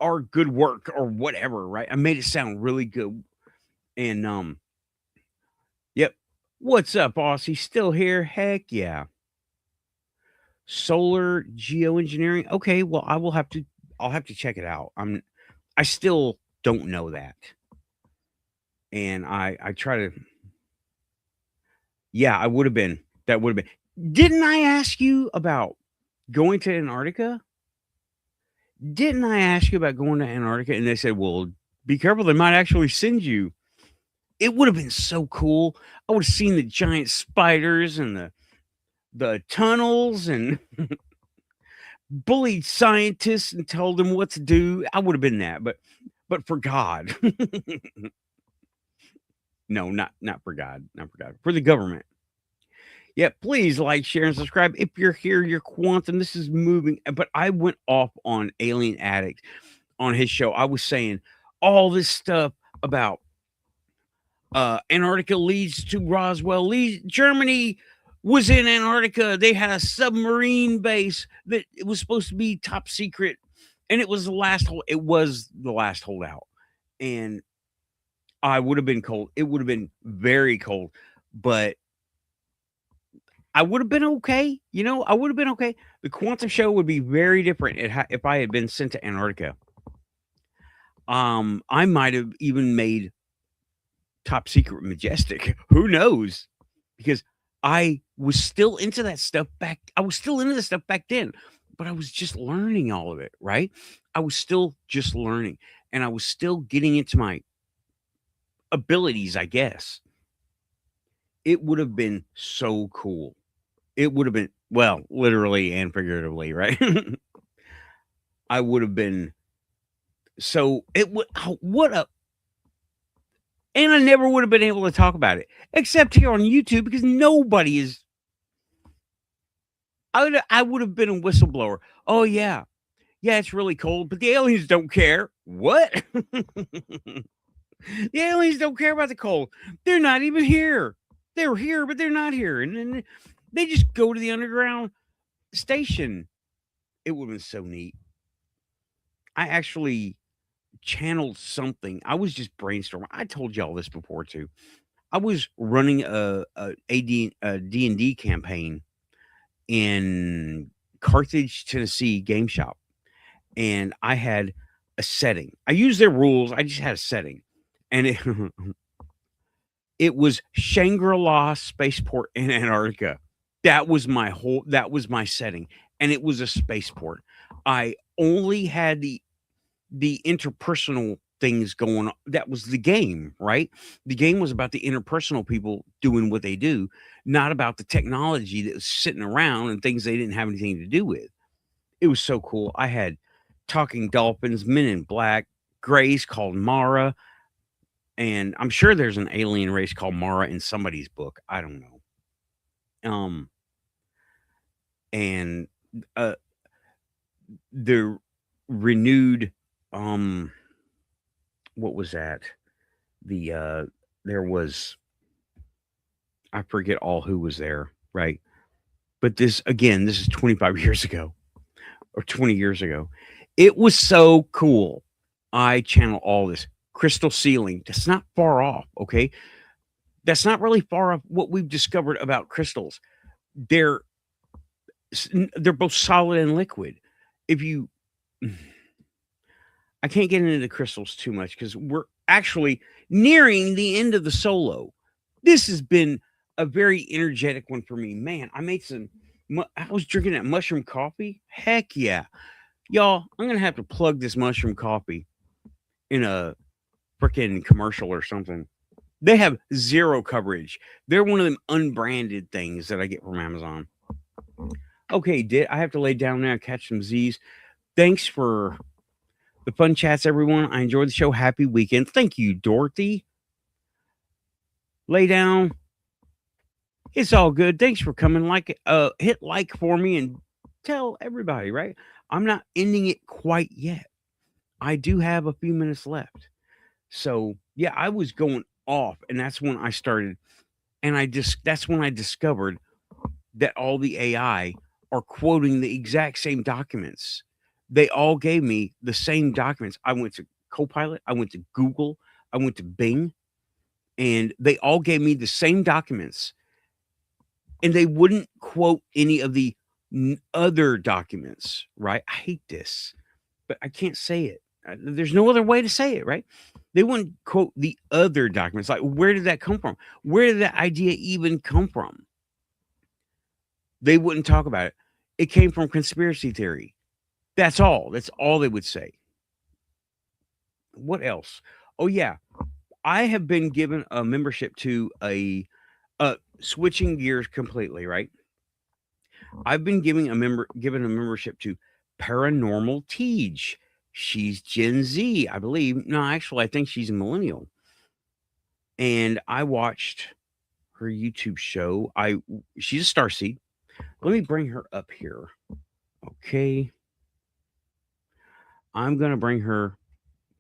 our good work or whatever, right? I made it sound really good. And yep. What's up, Aussie? Still here? Heck yeah. Solar geoengineering. Okay, well, I'll have to check it out. I still don't know that. And I try to. Yeah, I would have been. That would have been. Didn't I ask you about going to Antarctica? Didn't I ask you about going to Antarctica? And they said, well, be careful. They might actually send you. It would have been so cool. I would have seen the giant spiders and the tunnels and bullied scientists and told them what to do. I would have been that. But for God. No, not for God. Not for God. For the government. Yeah, please like, share, and subscribe. If you're here, you're Quantum. This is moving. But I went off on AlienAddict on his show. I was saying all this stuff about Antarctica leads to Roswell. Germany was in Antarctica. They had a submarine base that it was supposed to be top secret. And it was the last holdout. And I would have been cold. It would have been very cold, but I would have been okay. I would have been okay. The Quantum Show would be very different if I had been sent to Antarctica. I might have even made Top Secret Majestic. Who knows? Because I was still into that stuff back. I was still into the stuff back then, but I was just learning all of it, right? I was still just learning, and I was still getting into my abilities, I guess. It would have been so cool. It would have been, well, literally and figuratively, right? I would have been so it would what a and I never would have been able to talk about it except here on YouTube because nobody is. I would have been a whistleblower. Oh yeah, yeah, it's really cold, but the aliens don't care. What? The aliens don't care about the cold. They're not even here. They're here, but they're not here, and then they just go to the underground station. It would have been so neat. I actually channeled something. I was just brainstorming. I told y'all this before too. I was running a D&D campaign in Carthage, Tennessee game shop, and I had a setting. I used their rules. I just had a setting, and it was Shangri-La spaceport in Antarctica. That was my setting, and it was a spaceport. I only had the interpersonal things going on. That was the game, right? The game was about the interpersonal people doing what they do, not about the technology that was sitting around and things they didn't have anything to do with. It was so cool. I had talking dolphins, men in black, grays called Mara, and I'm sure there's an alien race called Mara in somebody's book. I don't know. And uh the renewed what was that? There was, I forget all who was there, right? But this is 25 years ago or 20 years ago. It was so cool. I channel all this crystal ceiling. That's not far off, okay? That's not really far off what we've discovered about crystals. They're they're both solid and liquid. If you I can't get into the crystals too much because we're actually nearing the end of the solo. This has been a very energetic one for me. Man, I made some, I was drinking that mushroom coffee. Heck yeah. Y'all, I'm going to have to plug this mushroom coffee in a freaking commercial or something. They have zero coverage. They're one of them unbranded things that I get from Amazon. Okay, I have to lay down now and catch some Z's. Thanks for the fun chats, everyone. I enjoyed the show. Happy weekend. Thank you, Dorothy. Lay down. It's all good. Thanks for coming. Hit like for me and tell everybody, right? I'm not ending it quite yet. I do have a few minutes left. So yeah, I was going off, and that's when I started, and that's when I discovered that all the AI are quoting the exact same documents. They all gave me the same documents. I went to Copilot, I went to Google, I went to Bing, and they all gave me the same documents. And they wouldn't quote any of the other documents, right? I hate this, but I can't say it. There's no other way to say it, right? They wouldn't quote the other documents. Like, where did that come from? Where did that idea even come from? They wouldn't talk about it. It came from conspiracy theory. That's all. That's all they would say. What else? Oh yeah, I have been given a membership to a switching gears completely, right? I've been given a membership to Paranormal Tej. She's Gen Z, I believe. No, actually, I think she's a millennial. And I watched her YouTube show. She's a Starseed. Let me bring her up here. Okay. I'm gonna bring her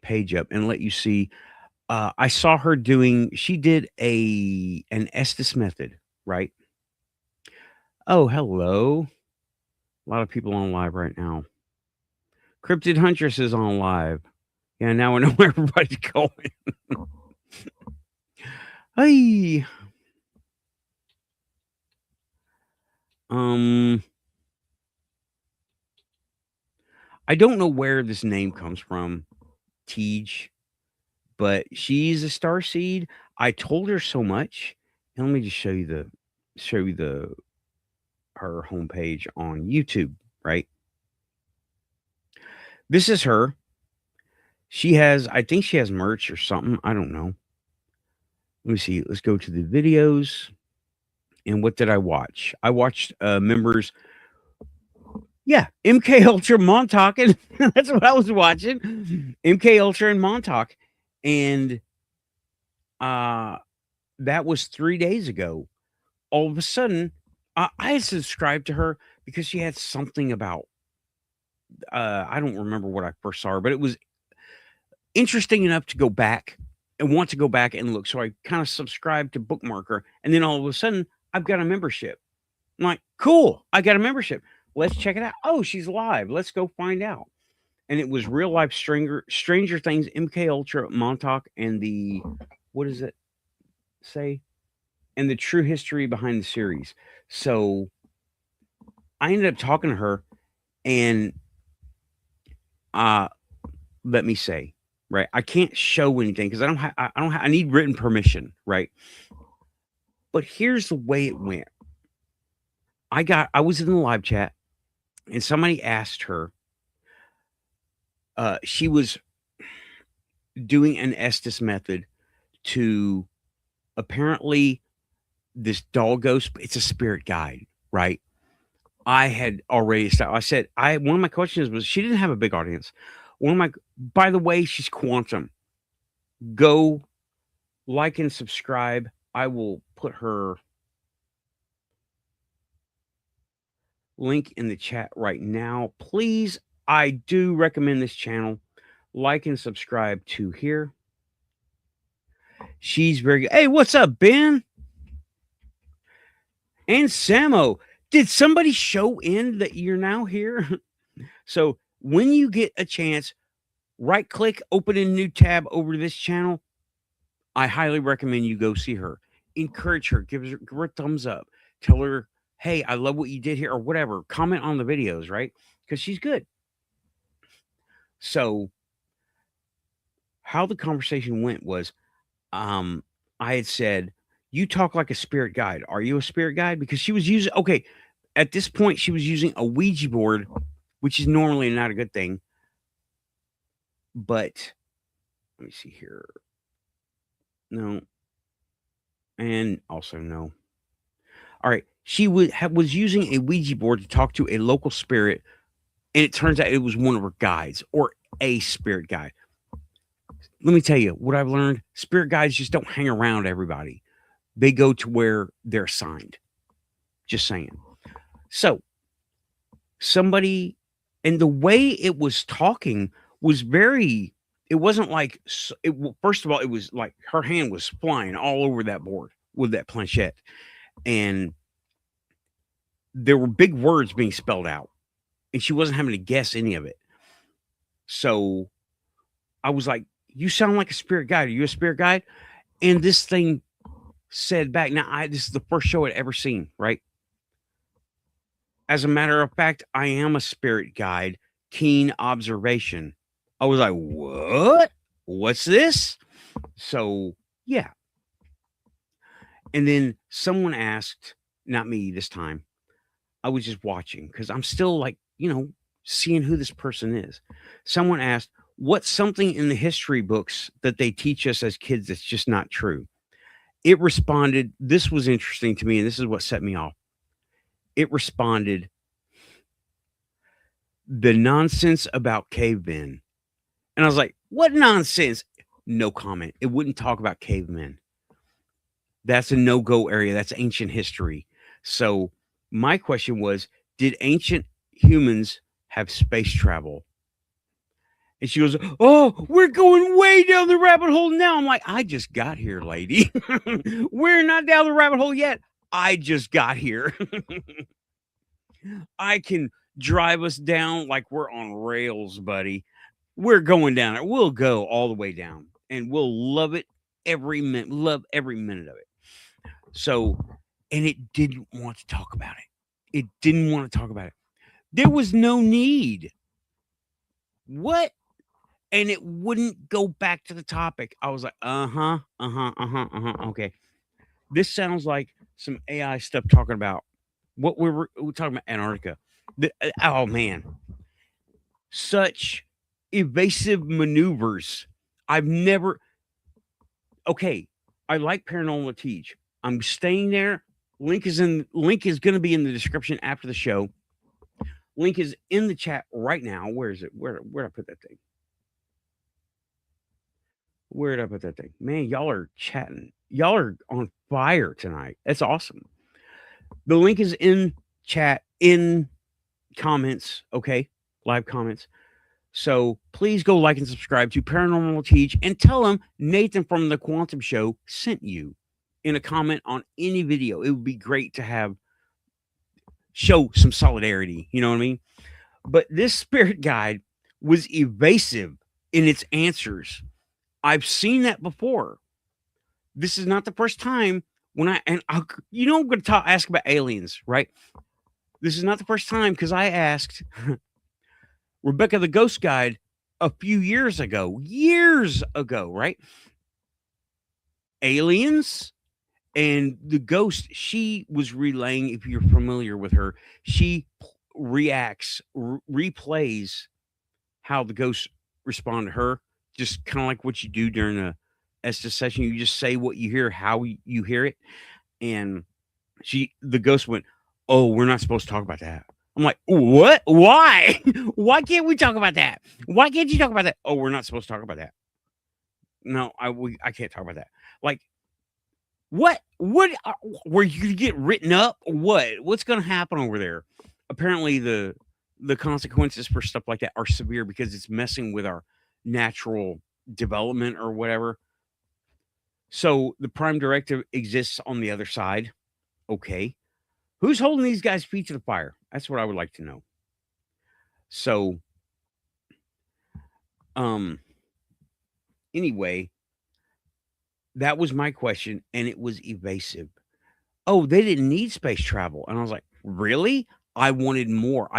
page up and let you see. I saw her she did an Estes method, right? Oh, hello. A lot of people on live right now. Cryptid Huntress is on live. Yeah, now I know where everybody's going. Hey. I don't know where this name comes from. Tej, but she's a Starseed. I told her so much. And let me just show you her homepage on YouTube, right? This is her. I think she has merch or something. I don't know. Let me see. Let's go to the videos. And what did I watch? I watched members. Yeah, MK Ultra Montauk, and that's what I was watching. MK Ultra and Montauk, and that was 3 days ago. All of a sudden, I had subscribed to her because she had something about. I don't remember what I first saw her, but it was interesting enough to go back and want to go back and look. So I kind of subscribed to bookmark her, and then all of a sudden, I've got a membership. I'm like, cool, I got a membership. Let's check it out. Oh, she's live. Let's go find out. And it was real life Stranger Things, MK Ultra, Montauk, and the what does it say? And the true history behind the series. So I ended up talking to her, and let me say, right, I can't show anything because I need written permission, right? But here's the way it went. I was in the live chat, and somebody asked her. She was doing an Estes method to apparently this dog ghost. It's a spirit guide, right? I had already started. I said, one of my questions was she didn't have a big audience. By the way, she's quantum. Go like and subscribe. I will put her link in the chat right now. Please, I do recommend this channel. Like and subscribe to here. She's very good. Hey, what's up, Ben? And Samo. Did somebody show in that you're now here? So when you get a chance, right click, open a new tab over to this channel. I highly recommend you go see her. Encourage her, give her a thumbs up. Tell her, hey, I love what you did here, or whatever. Comment on the videos, right? Because she's good. So how the conversation went was I had said, you talk like a spirit guide. Are you a spirit guide? Because she was using, okay, at this point, she was using a Ouija board, which is normally not a good thing. But let me see here. No. And also no. All right. She was using a Ouija board to talk to a local spirit. And it turns out it was one of her guides or a spirit guide. Let me tell you what I've learned. Spirit guides just don't hang around everybody. They go to where they're assigned. Just saying. So somebody, and the way it was talking was very, it wasn't like, first of all, it was like her hand was flying all over that board with that planchette. And there were big words being spelled out. And she wasn't having to guess any of it. So I was like, you sound like a spirit guide. Are you a spirit guide? And this thing said back, now this is the first show I'd ever seen, right? As a matter of fact, I am a spirit guide, keen observation. I was like, what? What's this? So, yeah. And then someone asked, not me this time, I was just watching because I'm still like, seeing who this person is. Someone asked, what's something in the history books that they teach us as kids that's just not true? It responded, this was interesting to me, and this is what set me off. It responded, the nonsense about cavemen. And I was like, what nonsense? No comment. It wouldn't talk about cavemen. That's a no-go area. That's ancient history. So my question was, did ancient humans have space travel? And she goes, oh, we're going way down the rabbit hole now. I'm like, I just got here, lady. We're not down the rabbit hole yet. I just got here. I can drive us down like we're on rails, buddy. We're going down it. We'll go all the way down and we'll love it every minute. Love every minute of it. So, and it didn't want to talk about it. It didn't want to talk about it. There was no need. What? and it wouldn't go back to the topic. I was like, okay. This sounds like some AI stuff talking about what we're talking about Antarctica. Oh man, such evasive maneuvers. I've never. Okay, I like Paranormal Teach. I'm staying there. Link is going to be in the description after the show. Link is in the chat right now. Where is it? Where did I put that thing? Where did I put that thing? Man, y'all are chatting. Y'all are on fire tonight. That's awesome. The link is in chat, in comments, okay? Live comments. So please go like and subscribe to Paranormal Teach and tell them Nathan from the Quantum Show sent you in a comment on any video. It would be great to show some solidarity. You know what I mean? But this spirit guide was evasive in its answers. I've seen that before. This is not the first time I'm going to ask about aliens, right? This is not the first time because I asked Rebecca the Ghost Guide a few years ago, right? Aliens and the ghost, she was relaying, if you're familiar with her, she replays how the ghosts respond to her, just kind of like what you do during a Estes session. You just say what you hear, how you hear it. And the ghost went, "Oh, we're not supposed to talk about that." I'm like, "What? Why? Why can't we talk about that? Why can't you talk about that?" "Oh, we're not supposed to talk about that." "No, I can't talk about that." Like, what were you gonna get written up? What's gonna happen over there? Apparently the consequences for stuff like that are severe because it's messing with our natural development or whatever. So the prime directive exists on the other side. Okay. Who's holding these guys' feet to the fire? That's what I would like to know. So, anyway, that was my question, and it was evasive. "Oh, they didn't need space travel." And I was like, "Really?" I wanted more.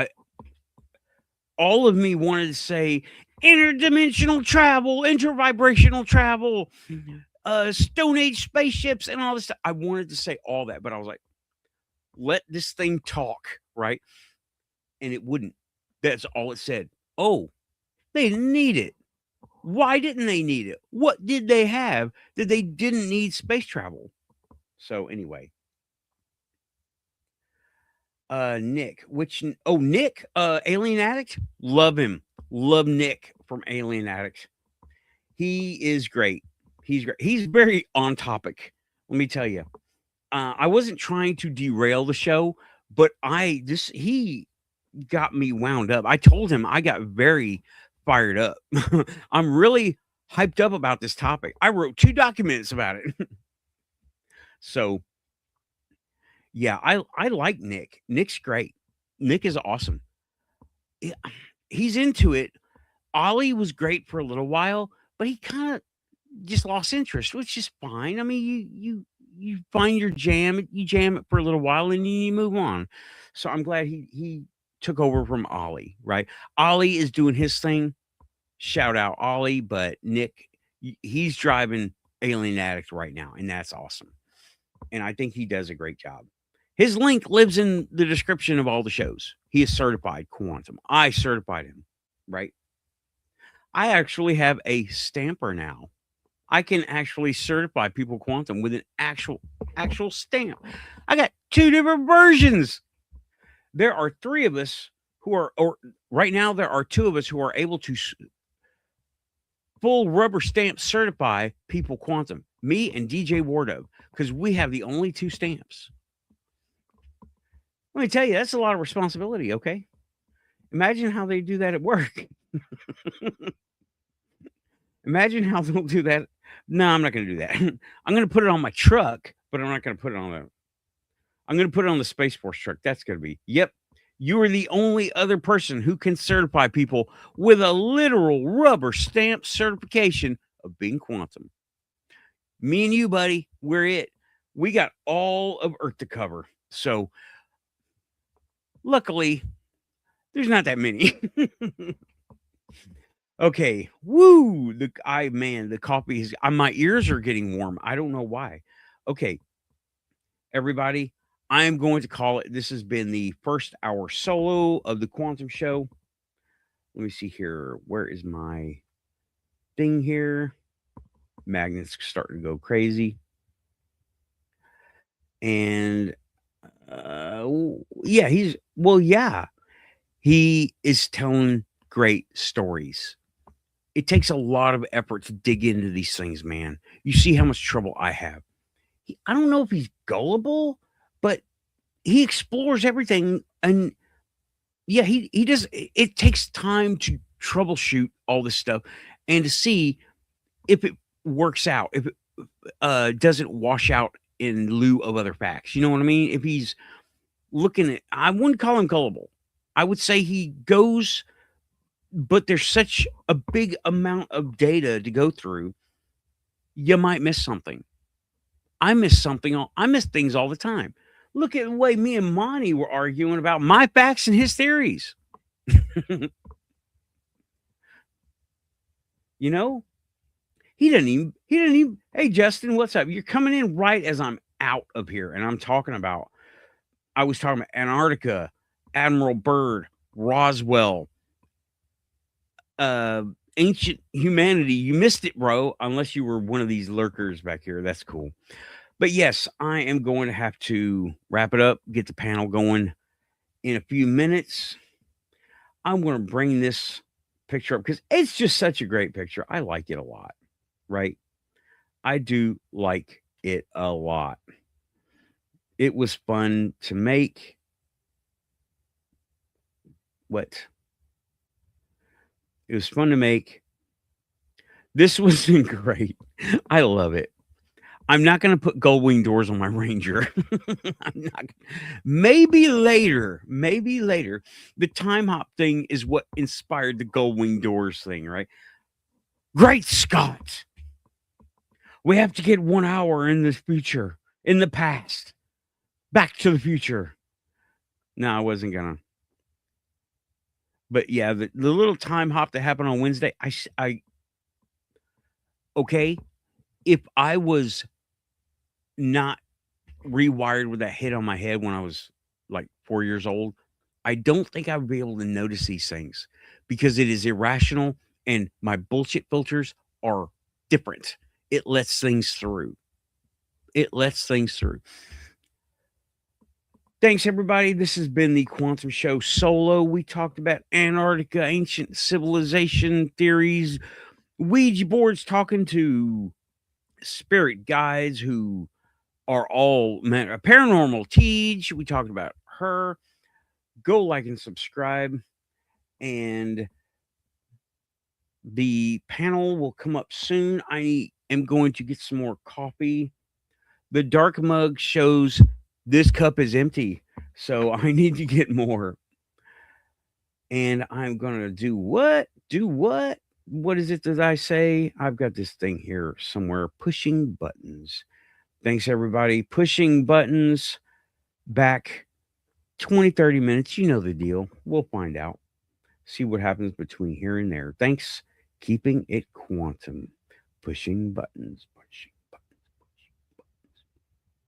All of me wanted to say interdimensional travel, intervibrational travel, Stone Age spaceships, and all this stuff. I wanted to say all that, but I was like, let this thing talk, right? And it wouldn't. That's all it said. "Oh, they didn't need it. Why didn't they need it? What did they have that they didn't need space travel?" So anyway. Nick, Nick, Alien Addict, love him. Love Nick from Alien Addict. He is great. He's great. He's very on topic. Let me tell you. I wasn't trying to derail the show, but he got me wound up. I told him I got very fired up. I'm really hyped up about this topic. I wrote 2 documents about it. So yeah, I like Nick. Nick's great. Nick is awesome. He's into it. Ollie was great for a little while, but he kind of just lost interest, which is fine. I mean, you find your jam, you jam it for a little while, and you move on. So I'm glad he took over from Ollie, right? Ollie is doing his thing. Shout out Ollie, but Nick, he's driving Alien Addict right now, and that's awesome. And I think he does a great job. His link lives in the description of all the shows. He is certified quantum. I certified him, right? I actually have a stamper now. I can actually certify people quantum with an actual stamp. I got 2 different versions. There are 3 of us who are, or right now there are 2 of us who are able to full rubber stamp certify people quantum. Me and DJ Wardove, because we have the only 2 stamps. Let me tell you, that's a lot of responsibility, okay? Imagine how they do that at work. Imagine how they'll do that. No, I'm not going to do that. I'm going to put it on my truck, but I'm not going to put it on I'm going to put it on the Space Force truck. That's going to be, yep. You are the only other person who can certify people with a literal rubber stamp certification of being quantum. Me and you, buddy, we're it. We got all of Earth to cover. So, luckily, there's not that many. Okay. Woo! The coffee is my ears are getting warm. I don't know why. Okay, everybody, I am going to call it. This has been the first hour solo of the Quantum Show. Let me see here. Where is my thing here? Magnet's starting to go crazy. And yeah, he is telling great stories. It takes a lot of effort to dig into these things, man. You see how much trouble I have. I don't know if he's gullible, but he explores everything. And yeah, he does. It takes time to troubleshoot all this stuff and to see if it works out, if it doesn't wash out in lieu of other facts. You know what I mean? If he's looking at, I wouldn't call him gullible. I would say he goes, but there's such a big amount of data to go through. You might miss something. I miss something. I miss things all the time. Look at the way me and Monty were arguing about my facts and his theories. You know, he didn't even. Hey, Justin, what's up? You're coming in right as I'm out of here, and I was talking about Antarctica, Admiral Byrd, Roswell, ancient humanity. You missed it, bro, unless you were one of these lurkers back here. That's cool. But yes, I am going to have to wrap it up, get the panel going in a few minutes. I'm going to bring this picture up because it's just such a great picture. I like it a lot, right? I do like it a lot. It was fun to make. What? It was fun to make. This was great. I love it. I'm not going to put gold wing doors on my Ranger. I'm not. Maybe later. The Timehop thing is what inspired the gold wing doors thing, right? Great Scott. We have to get 1 hour in the future, in the past, back to the future. No, I wasn't going to. But yeah, the little time hop that happened on Wednesday, okay, if I was not rewired with that hit on my head when I was like 4 years old, I don't think I would be able to notice these things because it is irrational and my bullshit filters are different. It lets things through. Thanks, everybody. This has been the Quantum Show solo. We talked about Antarctica, ancient civilization theories, Ouija boards, talking to spirit guides who are all paranormal teach. We talked about her. Go like and subscribe. And the panel will come up soon. I am going to get some more coffee. The dark mug shows this cup is empty, so I need to get more. And I'm going to do what? What is it that I say? I've got this thing here somewhere, pushing buttons. Thanks, everybody. Pushing buttons back 20, 30 minutes. You know the deal. We'll find out. See what happens between here and there. Thanks. Keeping it quantum. Pushing buttons.